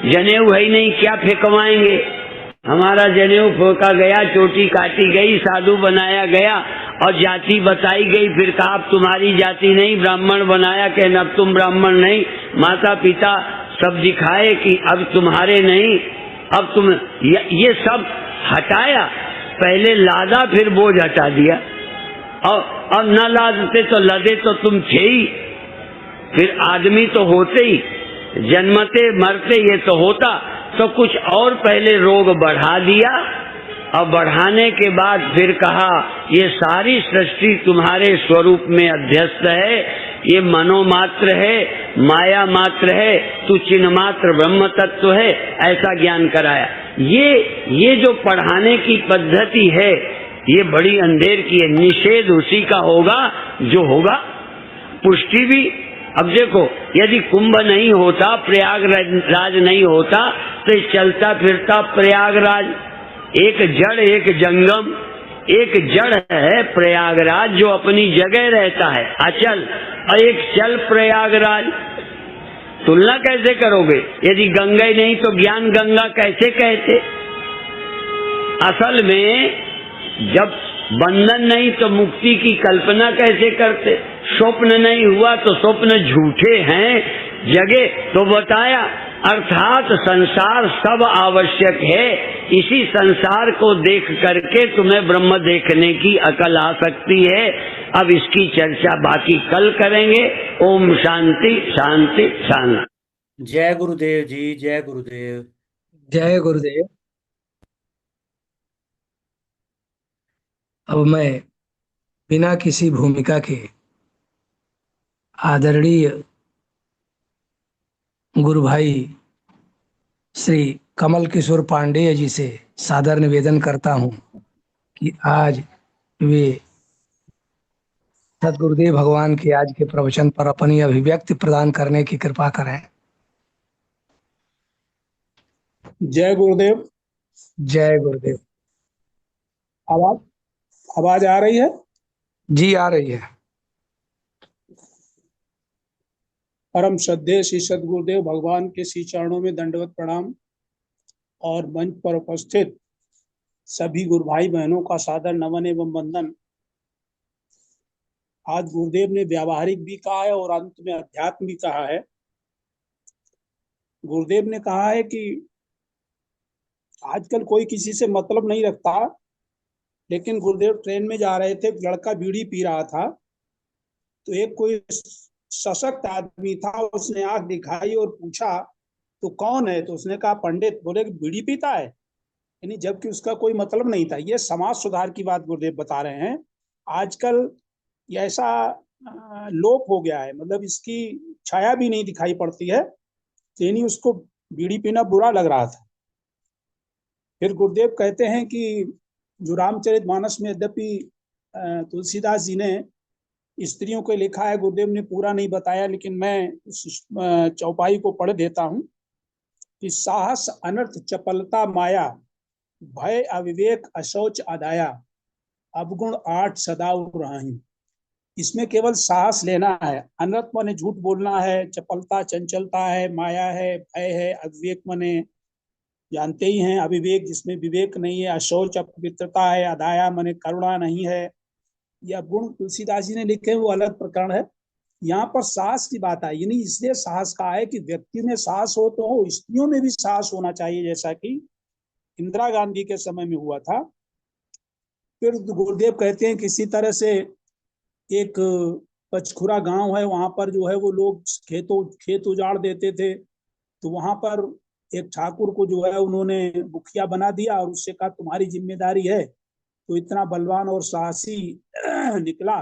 जनेऊ है ही नहीं, क्या फेंकवाएंगे? हमारा जनेऊ फेंका गया, चोटी काटी गई, साधु बनाया गया और जाति बताई गई। फिर कहा अब तुम्हारी जाति नहीं, ब्राह्मण बनाया, कहना अब तुम ब्राह्मण नहीं। माता पिता सब दिखाए कि अब तुम्हारे नहीं, अब तुम ये सब हटाया, पहले लादा फिर बोझ हटा दिया, और न लादते तो लदे तो तुम थे ही, फिर आदमी तो होते ही, जन्मते मरते ये तो होता, तो कुछ और पहले रोग बढ़ा दिया, और बढ़ाने के बाद फिर कहा ये सारी सृष्टि तुम्हारे स्वरूप में अध्यस्त है, ये मनोमात्र है, माया मात्र है, तू चिन्ह मात्र ब्रह्म तत्व है, ऐसा ज्ञान कराया। ये जो पढ़ाने की पद्धति है ये बड़ी अंधेर की है। निषेध उसी का होगा जो होगा, पुष्टि भी। अब देखो, यदि कुंभ नहीं होता, प्रयागराज नहीं होता, तो चलता फिरता प्रयागराज, एक जड़ एक जंगम, एक जड़ है प्रयागराज जो अपनी जगह रहता है अचल, और एक चल प्रयागराज। तुलना कैसे करोगे? यदि गंगा ही नहीं तो ज्ञान गंगा कैसे कहते? असल में जब बंधन नहीं तो मुक्ति की कल्पना कैसे करते? स्वप्न नहीं हुआ तो स्वप्न झूठे हैं, जगे तो बताया। अर्थात संसार सब आवश्यक है, इसी संसार को देख करके तुम्हें ब्रह्म देखने की अकल आ सकती है। अब इसकी चर्चा बाकी कल करेंगे। ओम शांति शांति शांति। जय गुरुदेव जी, जय गुरुदेव। जय गुरुदेव। अब मैं बिना किसी भूमिका के आदरणीय गुरु भाई श्री कमल किशोर पांडेय जी से सादर निवेदन करता हूं कि आज वे सदगुरुदेव भगवान के आज के प्रवचन पर अपनी अभिव्यक्ति प्रदान करने की कृपा करें। जय गुरुदेव। जय गुरुदेव। आवाज आ रही है? जी आ रही है। परम श्रद्धेय श्री सदगुरुदेव भगवान के श्री चरणों में दंडवत प्रणाम, और मंच पर उपस्थित सभी गुरु भाई बहनों का सादर नमन एवं वंदन। आज गुरुदेव ने व्यावहारिक भी कहा है और अंत में अध्यात्म भी कहा है। गुरुदेव ने कहा है कि आजकल कोई किसी से मतलब नहीं रखता, लेकिन गुरुदेव ट्रेन में जा रहे थे, एक लड़का बीड़ी पी रहा था, तो एक कोई सशक्त आदमी था, उसने आंख दिखाई और पूछा तो कौन है? तो उसने कहा पंडित। बोले कि बीड़ी पीता है, यानी जबकि उसका कोई मतलब नहीं था। ये समाज सुधार की बात गुरुदेव बता रहे हैं। आजकल ये ऐसा लोप हो गया है, मतलब इसकी छाया भी नहीं दिखाई पड़ती है, यानी उसको बीड़ी पीना बुरा लग रहा था। फिर गुरुदेव कहते हैं कि जो रामचरितमानस में यद्यपि तुलसीदास जी ने स्त्रियों को लिखा है, गुरुदेव ने पूरा नहीं बताया, लेकिन मैं उस चौपाई को पढ़ देता हूं कि साहस अनर्थ चपलता माया, भय अविवेक अशौच अदाया, अवगुण 8 सदा रही। इसमें केवल साहस लेना है, अनर्थ माने झूठ बोलना है, चपलता चंचलता है, माया है, भय है, अविवेक माने जानते ही हैं अविवेक जिसमें विवेक नहीं है, अशौच अपवित्रता है, अदाया माने करुणा नहीं है। यह गुण तुलसीदास जी ने लिखे, वो अलग प्रकरण है। यहाँ पर साहस की बात आई, यानी इसलिए साहस कहा है कि व्यक्ति में साहस हो तो हो, स्त्रियों में भी साहस होना चाहिए, जैसा कि इंदिरा गांधी के समय में हुआ था। फिर गुरुदेव कहते हैं किसी तरह से एक पचखुरा गांव है, वहां पर जो है वो लोग खेत उजाड़ देते थे, तो वहां पर एक ठाकुर को जो है उन्होंने मुखिया बना दिया और उससे कहा तुम्हारी जिम्मेदारी है। तो इतना बलवान और साहसी निकला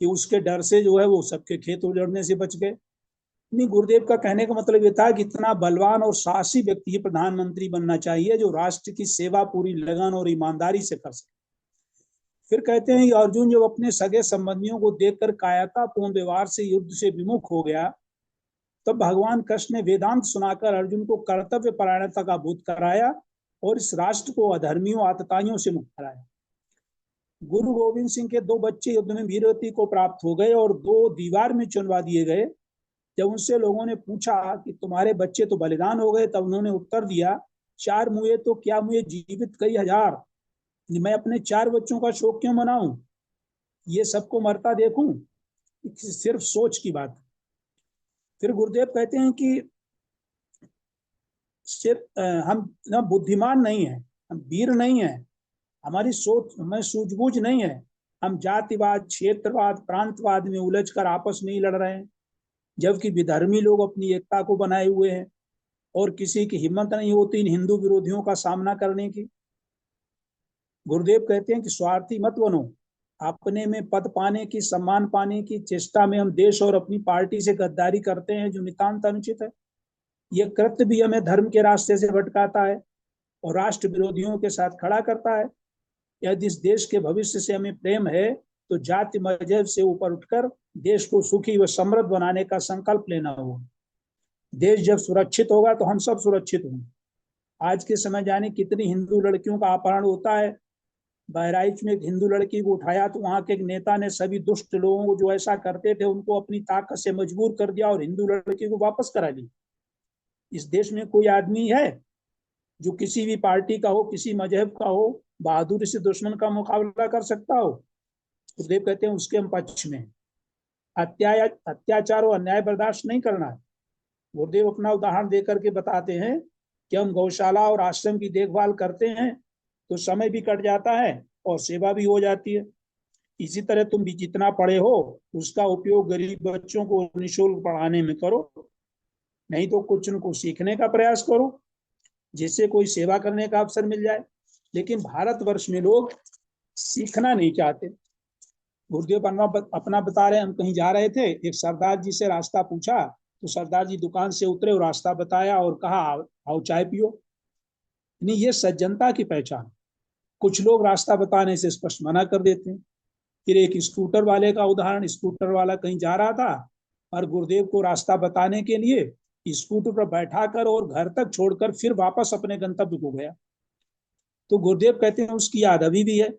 कि उसके डर से जो है वो सबके खेत उजड़ने से बच गए। नहीं, गुरुदेव का कहने का मतलब ये था कि इतना बलवान और साहसी व्यक्ति ही प्रधानमंत्री बनना चाहिए जो राष्ट्र की सेवा पूरी लगन और ईमानदारी से कर सके। फिर कहते हैं अर्जुन जब अपने सगे संबंधियों को देखकर कायरतापूर्ण व्यवहार से युद्ध से विमुख हो गया, तब भगवान कृष्ण ने वेदांत सुनाकर अर्जुन को कर्तव्य परायणता का बोध कराया और इस राष्ट्र को अधर्मियों आतताइयों से मुक्त कराया। गुरु गोविंद सिंह के 2 बच्चे युद्ध में वीरगति को प्राप्त हो गए और 2 दीवार में चुनवा दिए गए। जब उनसे लोगों ने पूछा कि तुम्हारे बच्चे तो बलिदान हो गए, तब उन्होंने उत्तर दिया 4 मुए तो क्या मुए, जीवित कई हजार, मैं अपने 4 बच्चों का शोक क्यों मनाऊं, ये सबको मरता देखूं, सिर्फ सोच की बात। फिर गुरुदेव कहते हैं कि सिर्फ हम ना बुद्धिमान नहीं है, हम वीर नहीं है, हमारी सोच में सूझबूझ नहीं है, हम जातिवाद, क्षेत्रवाद, प्रांतवाद में उलझकर आपस में ही लड़ रहे हैं, जबकि विधर्मी लोग अपनी एकता को बनाए हुए हैं और किसी की हिम्मत नहीं होती इन हिंदू विरोधियों का सामना करने की। गुरुदेव कहते हैं कि स्वार्थी मत बनो, अपने में पद पाने की, सम्मान पाने की चेष्टा में हम देश और अपनी पार्टी से गद्दारी करते हैं, जो नितांत अनुचित है। यह कृत्य भी हमें धर्म के रास्ते से भटकाता है और राष्ट्र विरोधियों के साथ खड़ा करता है। यदि इस देश के भविष्य से हमें प्रेम है तो जाति मजहब से ऊपर उठकर देश को सुखी व समृद्ध बनाने का संकल्प लेना होगा। देश जब सुरक्षित होगा तो हम सब सुरक्षित होंगे। आज के समय जाने कितनी हिंदू लड़कियों का अपहरण होता है। बहराइच में एक हिंदू लड़की को उठाया तो वहां के एक नेता ने सभी दुष्ट लोगों को जो ऐसा करते थे उनको अपनी ताकत से मजबूर कर दिया और हिंदू लड़की को वापस करा ली। इस देश में कोई आदमी है जो किसी भी पार्टी का हो, किसी मजहब का हो, बहादुरी से दुश्मन का मुकाबला कर सकता हो? गुरुदेव कहते हैं उसके हम पक्ष में। अत्याचार और अन्याय बर्दाश्त नहीं करना है। गुरुदेव अपना उदाहरण देकर के बताते हैं कि हम गौशाला और आश्रम की देखभाल करते हैं तो समय भी कट जाता है और सेवा भी हो जाती है। इसी तरह तुम भी जितना पढ़े हो उसका उपयोग गरीब बच्चों को निःशुल्क पढ़ाने में करो, नहीं तो कुछ उनको सीखने का प्रयास करो जिससे कोई सेवा करने का अवसर मिल जाए। लेकिन भारतवर्ष में लोग सीखना नहीं चाहते। गुरुदेव अपना बता रहे हैं, हम कहीं जा रहे थे, एक सरदार जी से रास्ता पूछा तो सरदार जी दुकान से उतरे और रास्ता बताया और कहा आओ चाय पियो। नहीं, ये सज्जनता की पहचान। कुछ लोग रास्ता बताने से स्पष्ट मना कर देते हैं। फिर एक स्कूटर वाले का उदाहरण, स्कूटर वाला कहीं जा रहा था और गुरुदेव को रास्ता बताने के लिए स्कूटर पर बैठाकर और घर तक छोड़कर फिर वापस अपने गंतव्य को गया। तो गुरुदेव कहते हैं उसकी याद अभी भी है।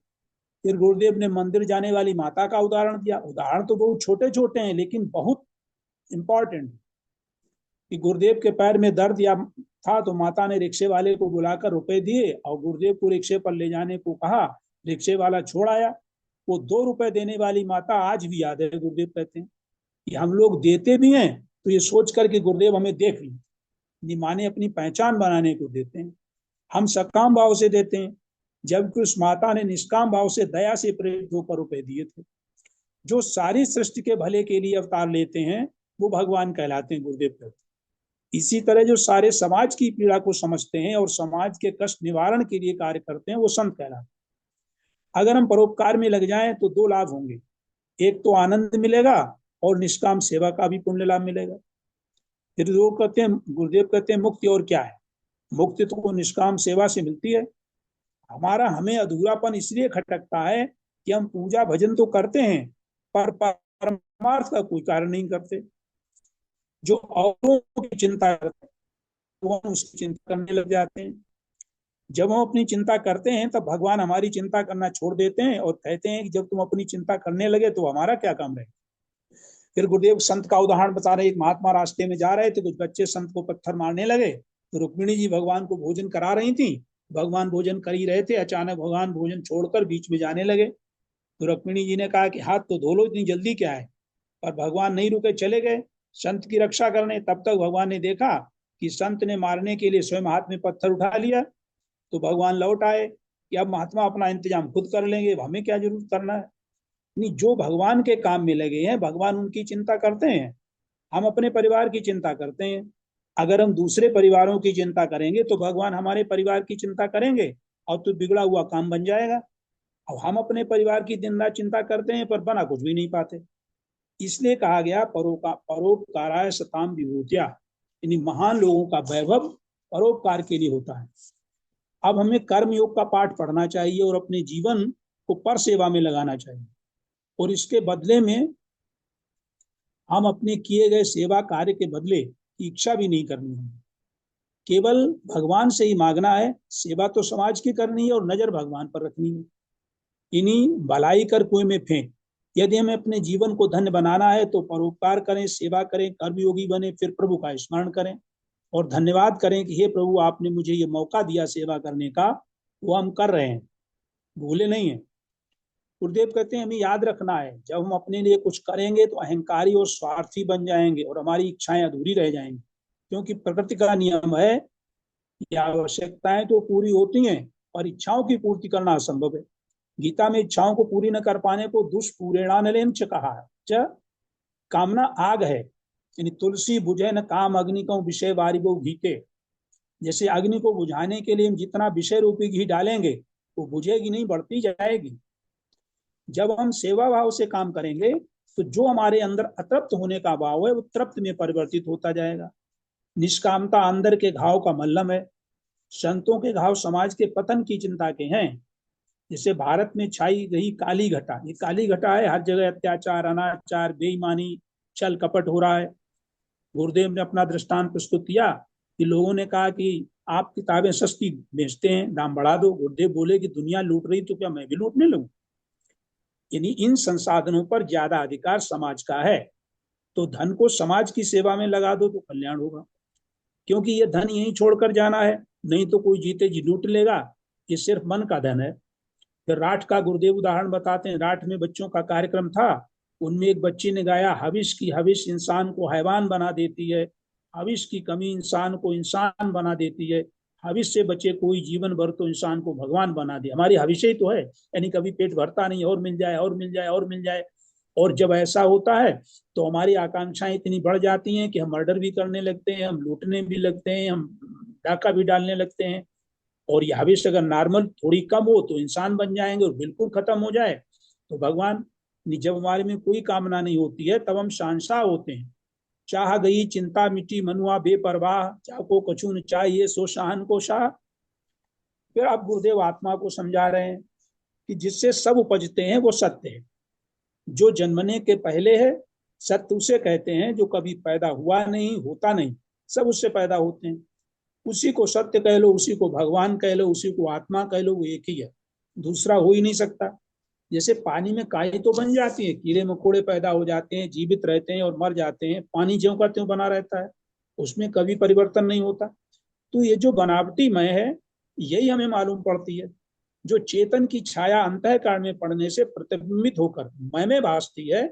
फिर गुरुदेव ने मंदिर जाने वाली माता का उदाहरण दिया। उदाहरण तो बहुत छोटे छोटे हैं लेकिन बहुत इंपॉर्टेंट। कि गुरुदेव के पैर में दर्द या था तो माता ने रिक्शे वाले को बुलाकर रुपए दिए और गुरुदेव को रिक्शे पर ले जाने को कहा। रिक्शे वाला छोड़ आया। वो 2 रुपए देने वाली माता आज भी याद है। गुरुदेव कहते हैं कि हम लोग देते भी हैं तो ये सोच कर कि गुरुदेव हमें देख लें, माने अपनी पहचान बनाने को देते हैं। हम सकाम भाव से देते हैं, जबकि उस माता ने निष्काम भाव से दया से प्रेरित होकर रुपए दिए थे। जो सारी सृष्टि के भले के लिए अवतार लेते हैं वो भगवान कहलाते हैं, गुरुदेव कहते हैं। इसी तरह जो सारे समाज की पीड़ा को समझते हैं और समाज के कष्ट निवारण के लिए कार्य करते हैं वो संत कहलाते हैं। अगर हम परोपकार में लग जाएं तो 2 लाभ होंगे, एक तो आनंद मिलेगा और निष्काम सेवा का भी पुण्य लाभ मिलेगा। फिर लोग कहते हैं, गुरुदेव कहते हैं मुक्ति और क्या है? मुक्ति तो निष्काम सेवा से मिलती है। हमें अधूरापन इसलिए खटकता है कि हम पूजा भजन तो करते हैं पर परमार्थ का कोई कार्य नहीं करते। जो औरों की चिंता करते हैं वो हम उसकी चिंता करने लग जाते हैं। जब हम अपनी चिंता करते हैं तब भगवान हमारी चिंता करना छोड़ देते हैं और कहते हैं कि जब तुम अपनी चिंता करने लगे तो हमारा क्या काम रहेगा। फिर गुरुदेव संत का उदाहरण बता रहे। एक महात्मा रास्ते में जा रहे थे, कुछ बच्चे संत को पत्थर मारने लगे तो रुक्मिणी जी भगवान को भोजन करा रही थी। भगवान भोजन कर ही रहे थे, अचानक भगवान भोजन छोड़कर बीच में जाने लगे। तो रुक्मिणी जी ने कहा कि हाथ तो धो लो, इतनी जल्दी क्या है। पर भगवान नहीं रुके, चले गए संत की रक्षा करने। तब तक भगवान ने देखा कि संत ने मारने के लिए स्वयं हाथ में पत्थर उठा लिया। तो भगवान लौट आए कि अब महात्मा अपना इंतजाम खुद कर लेंगे, हमें क्या जरूरत करना है। नहीं, जो भगवान के काम में लगे हैं भगवान उनकी चिंता करते हैं। हम अपने परिवार की चिंता करते हैं। अगर हम दूसरे परिवारों की चिंता करेंगे तो भगवान हमारे परिवार की चिंता करेंगे और तो बिगड़ा हुआ काम बन जाएगा। अब हम अपने परिवार की दिन रात चिंता करते हैं पर बना कुछ भी नहीं पाते। इसलिए कहा गया परोपकाराय सताम विभूतिया, यानी महान लोगों का वैभव परोपकार के लिए होता है। अब हमें कर्म योग का पाठ पढ़ना चाहिए और अपने जीवन को पर सेवा में लगाना चाहिए और इसके बदले में हम अपने किए गए सेवा कार्य के बदले की इच्छा भी नहीं करनी है। केवल भगवान से ही मांगना है। सेवा तो समाज की करनी है और नजर भगवान पर रखनी है। इन्हीं भलाई कर कुएं में फेंक। यदि हमें अपने जीवन को धन्य बनाना है तो परोपकार करें, सेवा करें, कर्मयोगी बने, फिर प्रभु का स्मरण करें और धन्यवाद करें कि हे प्रभु आपने मुझे ये मौका दिया सेवा करने का, वो हम कर रहे हैं, भूले नहीं है। गुरुदेव कहते हैं हमें याद रखना है जब हम अपने लिए कुछ करेंगे तो अहंकारी और स्वार्थी बन जाएंगे और हमारी इच्छाएं अधूरी रह जाएंगी। क्योंकि प्रकृति का नियम है ये आवश्यकताएं तो पूरी होती हैं और इच्छाओं की पूर्ति करना असंभव है। गीता में इच्छाओं को पूरी न कर पाने को दुष्पूरेणानलेन च कहा है। च कामना आग है, यानी तुलसी बुझे न काम अग्नि को विषय वारिबो घीते। जैसे अग्नि को बुझाने के लिए हम जितना विषय रूपी घी डालेंगे वो बुझेगी नहीं, बढ़ती जाएगी। जब हम सेवा भाव से काम करेंगे तो जो हमारे अंदर अतृप्त होने का भाव है वो तृप्त में परिवर्तित होता जाएगा। निष्कामता अंदर के घाव का मल्लम है। संतों के घाव समाज के पतन की चिंता के हैं। जैसे भारत में छाई गई काली घटा, ये काली घटा है, हर जगह अत्याचार, अनाचार, बेईमानी, छल कपट हो रहा है। गुरुदेव ने अपना दृष्टांत प्रस्तुत किया कि लोगों ने कहा कि आप किताबें सस्ती बेचते हैं, दाम बढ़ा दो। गुरुदेव बोले कि दुनिया लूट रही तो क्या मैं भी लूटने लगूं? यानी इन संसाधनों पर ज्यादा अधिकार समाज का है, तो धन को समाज की सेवा में लगा दो तो कल्याण होगा। क्योंकि ये धन यहीं छोड़कर जाना है, नहीं तो कोई जीते जी लूट लेगा। ये सिर्फ मन का धन है। फिर राठ का गुरुदेव उदाहरण बताते हैं। राठ में बच्चों का कार्यक्रम था, उनमें एक बच्ची ने गाया, हविष की हविष इंसान को हैवान बना देती है, हविष की कमी इंसान को इंसान बना देती है, हविष से बचे कोई जीवन भर तो इंसान को भगवान बना दे। हमारी हविष ही तो है, यानी कभी पेट भरता नहीं, और मिल जाए और मिल जाए और मिल जाए। और जब ऐसा होता है तो हमारी आकांक्षाएं इतनी बढ़ जाती हैं कि हम मर्डर भी करने लगते हैं, हम लूटने भी लगते हैं, हम डाका भी डालने लगते हैं। और यह हविष अगर नॉर्मल थोड़ी कम हो तो इंसान बन जाएंगे, और बिल्कुल खत्म हो जाए तो भगवान। जब हमारे में कोई कामना नहीं होती है तब हम शहंशाह होते हैं। चाह गई चिंता मिटी मनुआ बेपरवाह, चाह को कछु न चाहिए सो शाहन को शाह। फिर आप गुरुदेव आत्मा को समझा रहे हैं कि जिससे सब उपजते हैं वो सत्य है। जो जन्मने के पहले है सत्य उसे कहते हैं, जो कभी पैदा हुआ नहीं, होता नहीं, सब उससे पैदा होते हैं। उसी को सत्य कह लो, उसी को भगवान कह लो, उसी को आत्मा कह लो, वो एक ही है, दूसरा हो ही नहीं सकता। जैसे पानी में काई तो बन जाती है, कीड़े मकोड़े पैदा हो जाते हैं, जीवित रहते हैं और मर जाते हैं, पानी ज्यों का त्यों बना रहता है, उसमें कभी परिवर्तन नहीं होता। तो ये जो बनावटी मय है यही हमें मालूम पड़ती है। जो चेतन की छाया अंतःकरण में पड़ने से प्रतिबिंबित होकर मय में भासती है,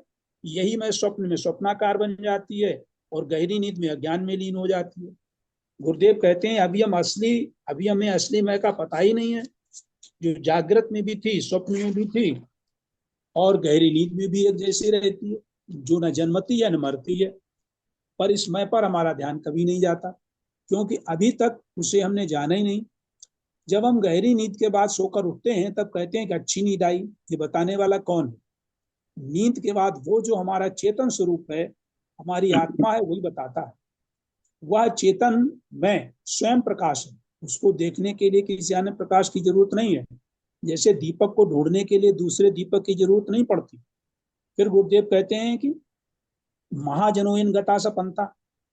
यही मैं स्वप्न में स्वप्नाकार बन जाती है और गहरी नींद में अज्ञान में लीन हो जाती है। गुरुदेव कहते हैं अभी हमें असली मय का पता ही नहीं है, जो जागृत में भी थी, स्वप्न में भी थी और गहरी नींद में भी एक जैसी रहती है, जो न जन्मती है न मरती है। पर इस मय पर हमारा ध्यान कभी नहीं जाता, क्योंकि अभी तक उसे हमने जाना ही नहीं। जब हम गहरी नींद के बाद सोकर उठते हैं तब कहते हैं कि अच्छी नींद आई, ये बताने वाला कौन है? नींद के बाद वो जो हमारा चेतन स्वरूप है, हमारी आत्मा है, वही बताता है। वह चेतन में स्वयं प्रकाश है, उसको देखने के लिए किसी अन्य प्रकाश की जरूरत नहीं है। जैसे दीपक को ढूंढने के लिए दूसरे दीपक की जरूरत नहीं पड़ती। फिर गुरुदेव कहते हैं कि महाजनो इन गता सपंता,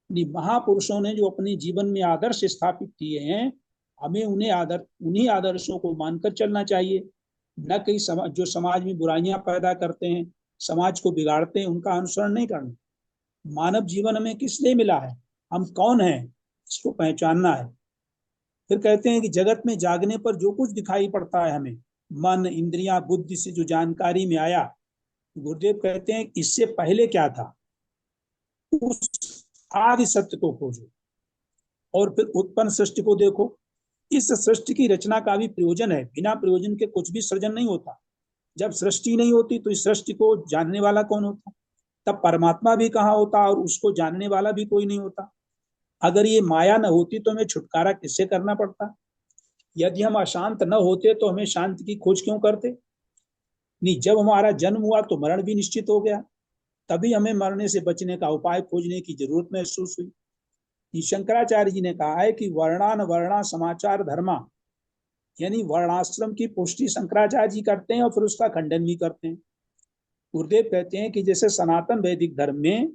महापुरुषों ने जो अपने जीवन में आदर्श स्थापित किए हैं, हमें उन्हीं आदर्शों को मानकर चलना चाहिए। न कि जो समाज में बुराइयां पैदा करते हैं, समाज को बिगाड़ते हैं, उनका अनुसरण नहीं करना। मानव जीवन हमें किस लिए मिला है, हम कौन हैं, इसको पहचानना है। फिर कहते हैं कि जगत में जागने पर जो कुछ दिखाई पड़ता है हमें, मन इंद्रियां बुद्धि से जो जानकारी में आया, गुरुदेव कहते हैं इससे पहले क्या था, उस आदि सत्य को खोजो और फिर उत्पन्न सृष्टि को देखो। इस सृष्टि की रचना का भी प्रयोजन है, बिना प्रयोजन के कुछ भी सृजन नहीं होता। जब सृष्टि नहीं होती तो इस सृष्टि को जानने वाला कौन होता, तब परमात्मा भी कहाँ होता और उसको जानने वाला भी कोई नहीं होता। अगर ये माया न होती तो हमें छुटकारा किससे करना पड़ता? यदि हम अशांत न होते तो हमें शांति की खोज क्यों करते? नहीं, जब हमारा जन्म हुआ तो मरण भी निश्चित हो गया, तभी हमें मरने से बचने का उपाय खोजने की जरूरत महसूस हुई। शंकराचार्य जी ने कहा है कि वर्णान वर्णा समाचार धर्मा, यानी वर्णाश्रम की पुष्टि शंकराचार्य जी करते हैं और फिर उसका खंडन भी करते हैं। गुरुदेव कहते हैं कि जैसे सनातन वैदिक धर्म में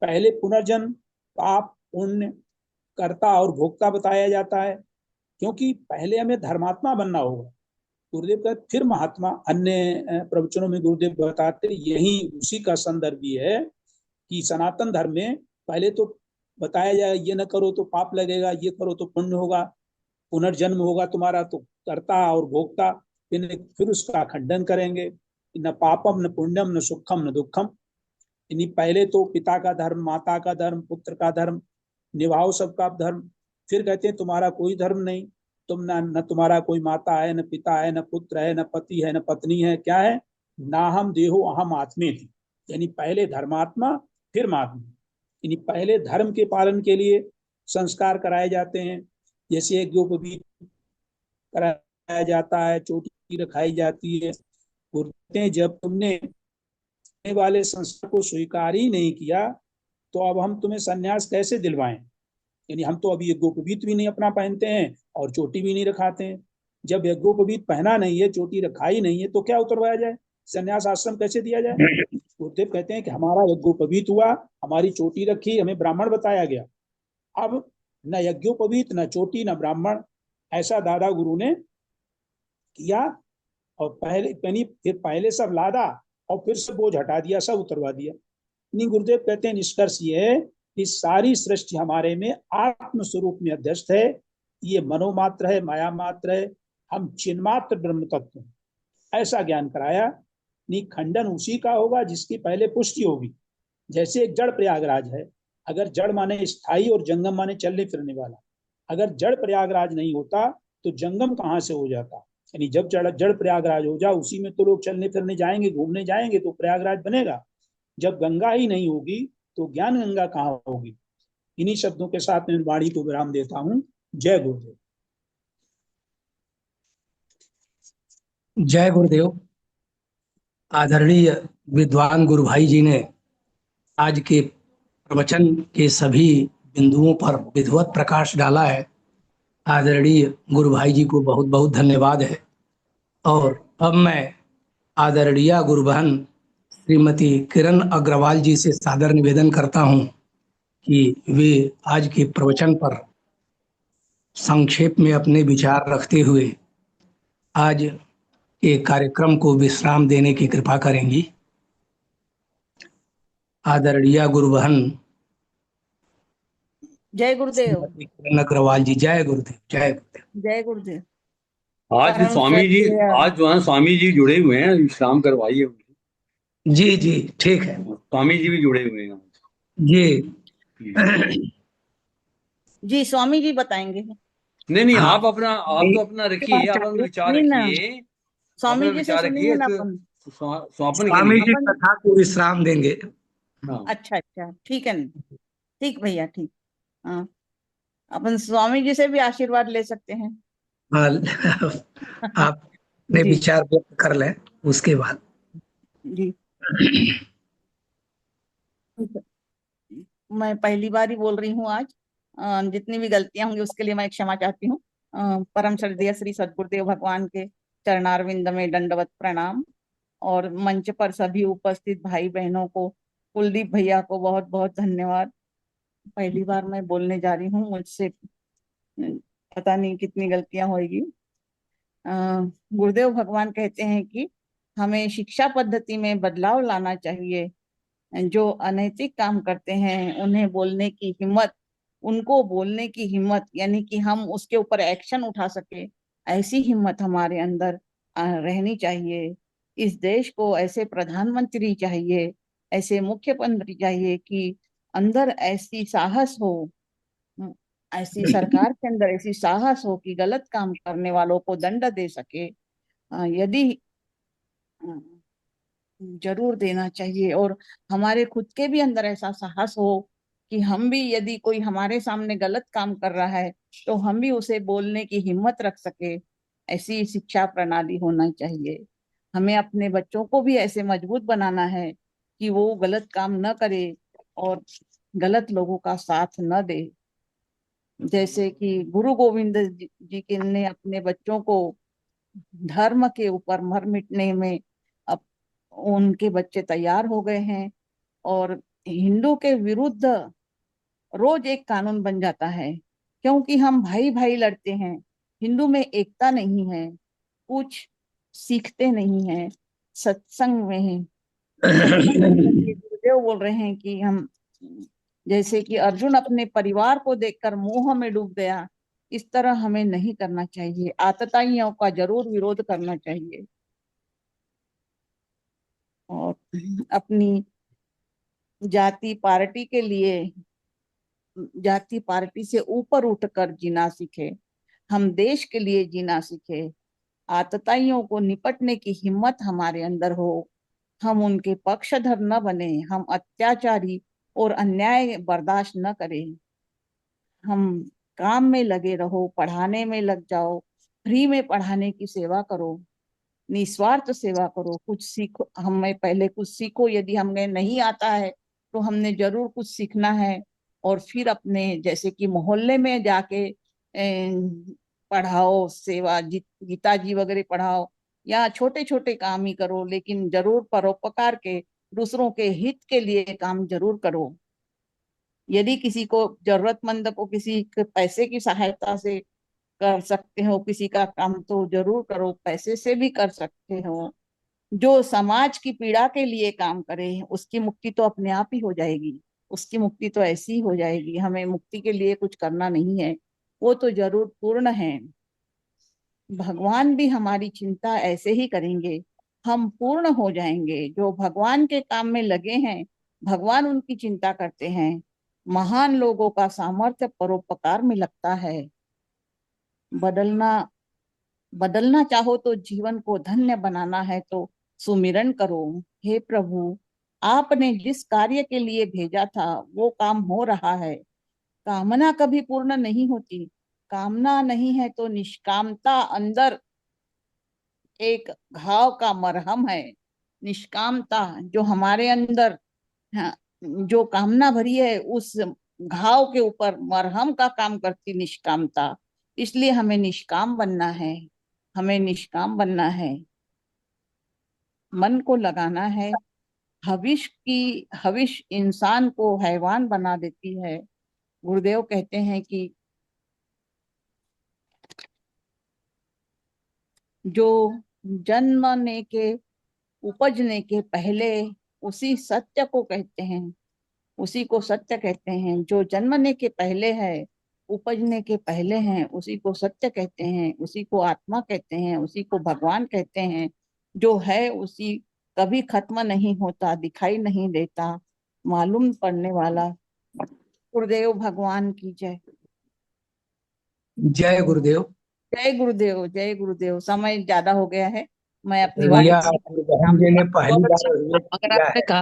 पहले पुनर्जन्म, पाप पुण्य, कर्ता और भोक्ता बताया जाता है, क्योंकि पहले हमें धर्मात्मा बनना होगा। गुरुदेव का फिर महात्मा अन्य प्रवचनों में गुरुदेव बताते यही उसी का संदर्भ भी है कि सनातन धर्म में पहले तो बताया जाए ये न करो तो पाप लगेगा, ये करो तो पुण्य होगा, पुनर्जन्म होगा तुम्हारा, तो कर्ता और भोक्ता। फिर उसका खंडन करेंगे, न पापम न पुण्यम न सुखम न दुखम। पहले तो पिता का धर्म, माता का धर्म, पुत्र का धर्म, निभाओ सबका धर्म। फिर कहते हैं तुम्हारा कोई धर्म नहीं, तुम न तुम्हारा कोई माता है, न पिता है, न पुत्र है, न पति है, न पत्नी है, क्या है, ना हम देहो अहम आत्मे थी। यानी पहले धर्मात्मा फिर महात्मा, यानी पहले धर्म के पालन के लिए संस्कार कराए जाते हैं, जैसे यज्ञोपवीत कराया जाता है, चोटी रखाई जाती है। बोलते हैं जब तुमने वाले संस्कार को स्वीकार ही नहीं किया तो अब हम तुम्हें संन्यास कैसे दिलवाएं। यानी हम तो अभी यज्ञोपवीत भी नहीं अपना पहनते हैं और चोटी भी नहीं रखाते हैं। जब यज्ञोपवीत पहना नहीं है, चोटी रखाई नहीं है, तो क्या उतरवाया जाए, संन्यास आश्रम कैसे दिया जाए। गुरुदेव कहते हैं कि हमारा यज्ञोपवीत हुआ, हमारी चोटी रखी, हमें ब्राह्मण बताया गया, अब न यज्ञोपवीत न चोटी न ब्राह्मण, ऐसा दादा गुरु ने किया। और फिर पहले सब लादा और फिर से बोझ हटा दिया, सब उतरवा दिया। नहीं, गुरुदेव कहते हैं निष्कर्ष ये है कि सारी सृष्टि हमारे में आत्म स्वरूप में अध्यस्त है, ये मनोमात्र है, माया मात्र है, हम चिन्मात्र ब्रह्म तत्व हैं, ऐसा ज्ञान कराया। नहीं, खंडन उसी का होगा जिसकी पहले पुष्टि होगी। जैसे एक जड़ प्रयागराज है, अगर जड़ माने स्थायी और जंगम माने चलने फिरने वाला, अगर जड़ प्रयागराज नहीं होता तो जंगम कहाँ से हो जाता। यानी जब जड़ प्रयागराज हो जाए, उसी में तो लोग चलने फिरने जाएंगे, घूमने जाएंगे, तो प्रयागराज बनेगा। जब गंगा ही नहीं होगी तो ज्ञान गंगा कहाँ होगी। इन्हीं शब्दों के साथ मैं वाणी को विराम देता हूँ। जय गुरुदेव। जय गुरुदेव। आदरणीय विद्वान गुरु भाई जी ने आज के प्रवचन के सभी बिंदुओं पर विधिवत प्रकाश डाला है। आदरणीय गुरु भाई जी को बहुत बहुत धन्यवाद है। और अब मैं आदरणीय गुरु बहन श्रीमती किरण अग्रवाल जी से सादर निवेदन करता हूं कि वे आज के प्रवचन पर संक्षेप में अपने विचार रखते हुए आज के कार्यक्रम को विश्राम देने की कृपा करेंगी। आदरणीय गुरु बहन जय गुरुदेव। श्रीमती किरण अग्रवाल जी, जय गुरुदेव। जय गुरुदेव। जय गुरुदेव। आज परम स्वामी जी, श्रद्धेय आज जो है स्वामी जी जुड़े हुए हैं, विश्राम करवाइए। जी जी, ठीक है स्वामी जी भी जुड़े हुए हैं जी। जी, स्वामी जी बताएंगे। नहीं नहीं, हाँ, आप तो अपना रखिए, आप अपना विचार नहीं ना, रखिए, स्वामी अपना जी से विचार सुनेंगे रखिए। ना अपन। स्वापन के स्वामी लिए जी कथा को विश्राम देंगे। हाँ। अच्छा अच्छा, ठीक है, ठीक भैया, ठीक। हाँ, अपन स्वामी जी से भी आशीर्वाद ले सकते हैं। हाँ, आप अपने जी विचार व्यक्त कर लें उसके बाद। जी। मैं पहली बार ही बोल रही हूँ आज, जितनी भी गलतियां होंगी उसके लिए मैं क्षमा चाहती हूँ। परम श्रद्धेय श्री सद्गुरुदेव भगवान के चरणारविंद में दंडवत प्रणाम। और मंच पर सभी उपस्थित भाई बहनों को, कुलदीप भैया को बहुत बहुत धन्यवाद। पहली बार मैं बोलने जा रही हूँ, मुझसे पता नहीं कितनी गलतियां होगी। गुरुदेव भगवान कहते हैं कि हमें शिक्षा पद्धति में बदलाव लाना चाहिए। जो अनैतिक काम करते हैं उन्हें बोलने की हिम्मत, उनको बोलने की हिम्मत, यानी कि हम उसके ऊपर एक्शन उठा सके, ऐसी हिम्मत हमारे अंदर रहनी चाहिए। इस देश को ऐसे प्रधानमंत्री चाहिए, ऐसे मुख्यमंत्री चाहिए कि अंदर ऐसी साहस हो, ऐसी सरकार के अंदर ऐसी साहस हो कि गलत काम करने वालों को दंड दे सके। यदि जरूर देना चाहिए। और हमारे खुद के भी अंदर ऐसा साहस हो कि हम भी, यदि कोई हमारे सामने गलत काम कर रहा है तो हम भी उसे बोलने की हिम्मत रख सके, ऐसी शिक्षा प्रणाली होना चाहिए। हमें अपने बच्चों को भी ऐसे मजबूत बनाना है कि वो गलत काम न करे और गलत लोगों का साथ न दे। जैसे कि गुरु गोविंद जी के ने अपने बच्चों को धर्म के ऊपर मर मिटने में, अब उनके बच्चे तैयार हो गए हैं। और हिंदू के विरुद्ध रोज एक कानून बन जाता है, क्योंकि हम भाई भाई लड़ते हैं। हिंदू में एकता नहीं है, कुछ सीखते नहीं है सत्संग में। सत्संग में गुरुदेव बोल रहे हैं कि हम, जैसे कि अर्जुन अपने परिवार को देखकर मोह में डूब गया, इस तरह हमें नहीं करना चाहिए। आतताइयों का जरूर विरोध करना चाहिए और अपनी जाति पार्टी के लिए जाति पार्टी से ऊपर उठकर जीना सीखे, हम देश के लिए जीना सीखे, आतताइयों को निपटने की हिम्मत हमारे अंदर हो, हम उनके पक्षधर न बने, हम अत्याचारी और अन्याय बर्दाश्त न करें, हम काम में लगे रहो, पढ़ाने में लग जाओ, फ्री में पढ़ाने की सेवा करो, निस्वार्थ सेवा करो, कुछ सीखो, हमें पहले कुछ सीखो, यदि हमें नहीं आता है तो हमने जरूर कुछ सीखना है, और फिर अपने जैसे कि मोहल्ले में जाके पढ़ाओ, सेवा गीता जी वगैरह पढ़ाओ, या छोटे छोटे काम ही करो, लेकिन जरूर परोपकार के, दूसरों के हित के लिए काम जरूर करो। यदि किसी को जरूरतमंद को किसी के पैसे की सहायता से कर सकते हो किसी का काम, तो जरूर करो, पैसे से भी कर सकते हो। जो समाज की पीड़ा के लिए काम करे उसकी मुक्ति तो अपने आप ही हो जाएगी, उसकी मुक्ति तो ऐसी ही हो जाएगी, हमें मुक्ति के लिए कुछ करना नहीं है, वो तो जरूर पूर्ण है। भगवान भी हमारी चिंता ऐसे ही करेंगे, हम पूर्ण हो जाएंगे। जो भगवान के काम में लगे हैं, भगवान उनकी चिंता करते हैं। महान लोगों का सामर्थ्य परोपकार में लगता है। बदलना चाहो तो जीवन को धन्य बनाना है तो सुमिरन करो। हे प्रभु, आपने जिस कार्य के लिए भेजा था वो काम हो रहा है। कामना कभी पूर्ण नहीं होती, कामना नहीं है तो निष्कामता अंदर एक घाव का मरहम है। निष्कामता जो हमारे अंदर, हाँ, जो कामना भरी है उस घाव के ऊपर मरहम का काम करती निष्कामता। इसलिए हमें निष्काम बनना है, हमें निष्काम बनना है, मन को लगाना है। हविष इंसान को हैवान बना देती है। गुरुदेव कहते हैं कि जो जन्मने के उपजने के पहले उसी सत्य को कहते हैं, उसी को सत्य कहते हैं। जो जन्मने के पहले है, उपजने के पहले हैं, उसी को सत्य कहते हैं, उसी को आत्मा कहते हैं, उसी को भगवान कहते हैं। जो है उसी कभी खत्म नहीं होता, दिखाई नहीं देता, मालूम पड़ने वाला। गुरुदेव भगवान की जय। जय गुरुदेव। जय गुरुदेव, जय गुरुदेव। समय ज्यादा हो गया है, मैं अपनी वाणी आदरणीय गुरुबहन जी ने पहली बार अभिव्यक्त अगर किया आपने है। कहा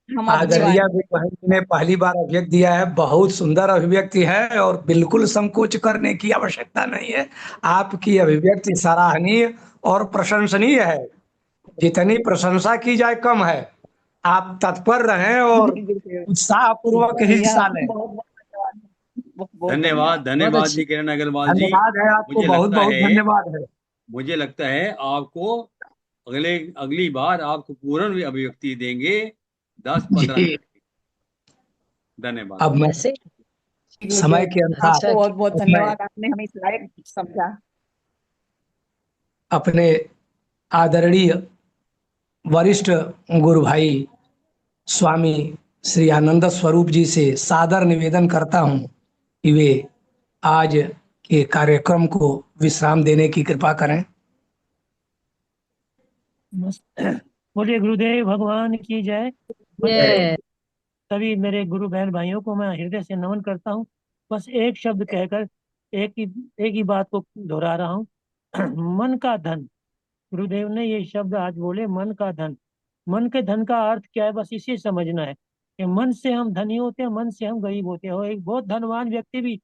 हम अपनी आदरणीय वाणी गुरुबहन जी ने पहली बार अभिव्यक्त दिया है। बहुत सुंदर अभिव्यक्ति है और बिल्कुल संकोच करने की आवश्यकता नहीं है। आपकी अभिव्यक्ति सराहनीय और प्रशंसनीय है। जितनी प्रशंसा की जाए कम है। आप तत्पर रहें और उत्साह पूर्वक हिस्सा लें। धन्यवाद, बहुत धन्यवाद अच्छी, जी किरण अग्रवाल जी। धन्यवाद है आपको, मुझे बहुत लगता बहुत है धन्यवाद है। मुझे लगता है आपको अगली बार आपको पूर्ण अभिव्यक्ति देंगे 10-15 जी, मिनट की। धन्यवाद। अब मैं ऐसे समय के अनुसार आपको बहुत बहुत मैं धन्यवाद, आपने हमें इस लायक समझा। अपने आदरणीय वरिष्ठ गुरु भाई स्वामी श्री आनंद स्वरूप जी से सादर निवेदन करता हूं कि वे आज के कार्यक्रम को विश्राम देने की कृपा करें। बोलिए गुरुदेव भगवान की जय। ये सभी मेरे गुरु बहन भाइयों को मैं हृदय से नमन करता हूँ। बस एक शब्द कहकर एक ही बात को दोहरा रहा हूँ। मन का धन। गुरुदेव ने ये शब्द आज बोले, मन का धन। मन के धन का अर्थ क्या है, बस इसे समझना है कि मन से हम धनी होते हैं, मन से हम गरीब होते हैं। और एक बहुत धनवान व्यक्ति भी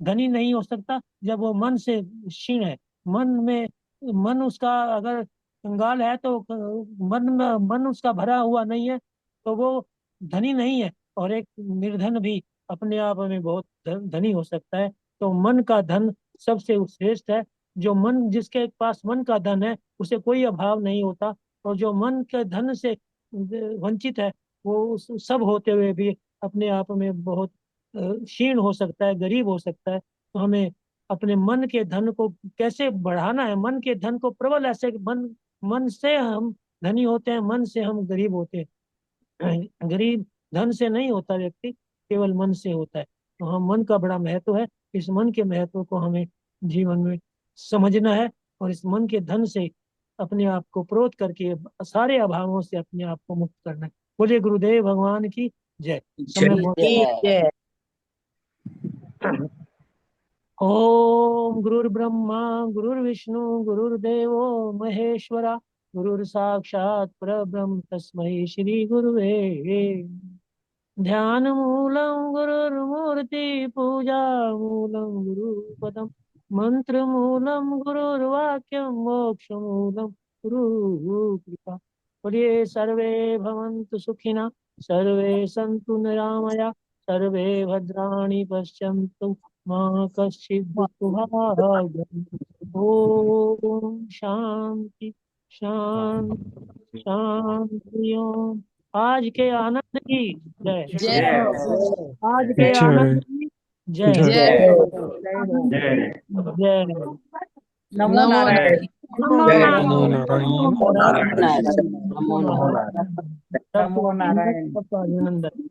धनी नहीं हो सकता जब वो मन से क्षीण है। मन उसका अगर कंगाल है तो मन उसका भरा हुआ नहीं है तो वो धनी नहीं है। और एक निर्धन भी अपने आप में बहुत धनी हो सकता है। तो मन का धन सबसे श्रेष्ठ है। जो मन, जिसके पास मन का धन है उसे कोई अभाव नहीं होता। और जो मन के धन से वंचित है वो सब होते हुए भी अपने आप में बहुत क्षीण हो सकता है, गरीब हो सकता है। तो हमें अपने मन के धन को कैसे बढ़ाना है, मन के धन को प्रबल ऐसे मन से हम धनी होते हैं, मन से हम गरीब होते हैं। गरीब धन से नहीं होता व्यक्ति, केवल मन से होता है। तो हम मन का बड़ा महत्व है। इस मन के महत्व को हमें जीवन में समझना है और इस मन के धन से अपने आप को प्रोत करके सारे अभावों से अपने आप को मुक्त करना है। बोलिए गुरुदेव भगवान की जय। समय बहुत ये ओम गुरुर्ब्रह्मा गुरुर्विष्णु गुरुर्देवो महेश्वरा गुरुर्साक्षात् परब्रह्म तस्मै श्री गुरुवे ध्यान मूलं गुरुर्मूर्ति पूजा मूलं गुरुपदम मंत्र मूलं गुरुर्वाक्यं मोक्ष मूलं गुरु कृपा। बोलिए सर्वे भवन्तु सुखिनः, सर्वे सन्तु निरामया, सर्वे भद्राणि पश्यन्तु मा कश्चित् दुःखभाग्। ओम शांति शांति शांति। ओम। आज के आनंद की जय। जय हो। आज के आनंद की जय। जय हो। जय हो। जय। नमो नारायण। नमो जय नारायण। नमो नारायण। नमो नारायण। सबको अभिनंदन।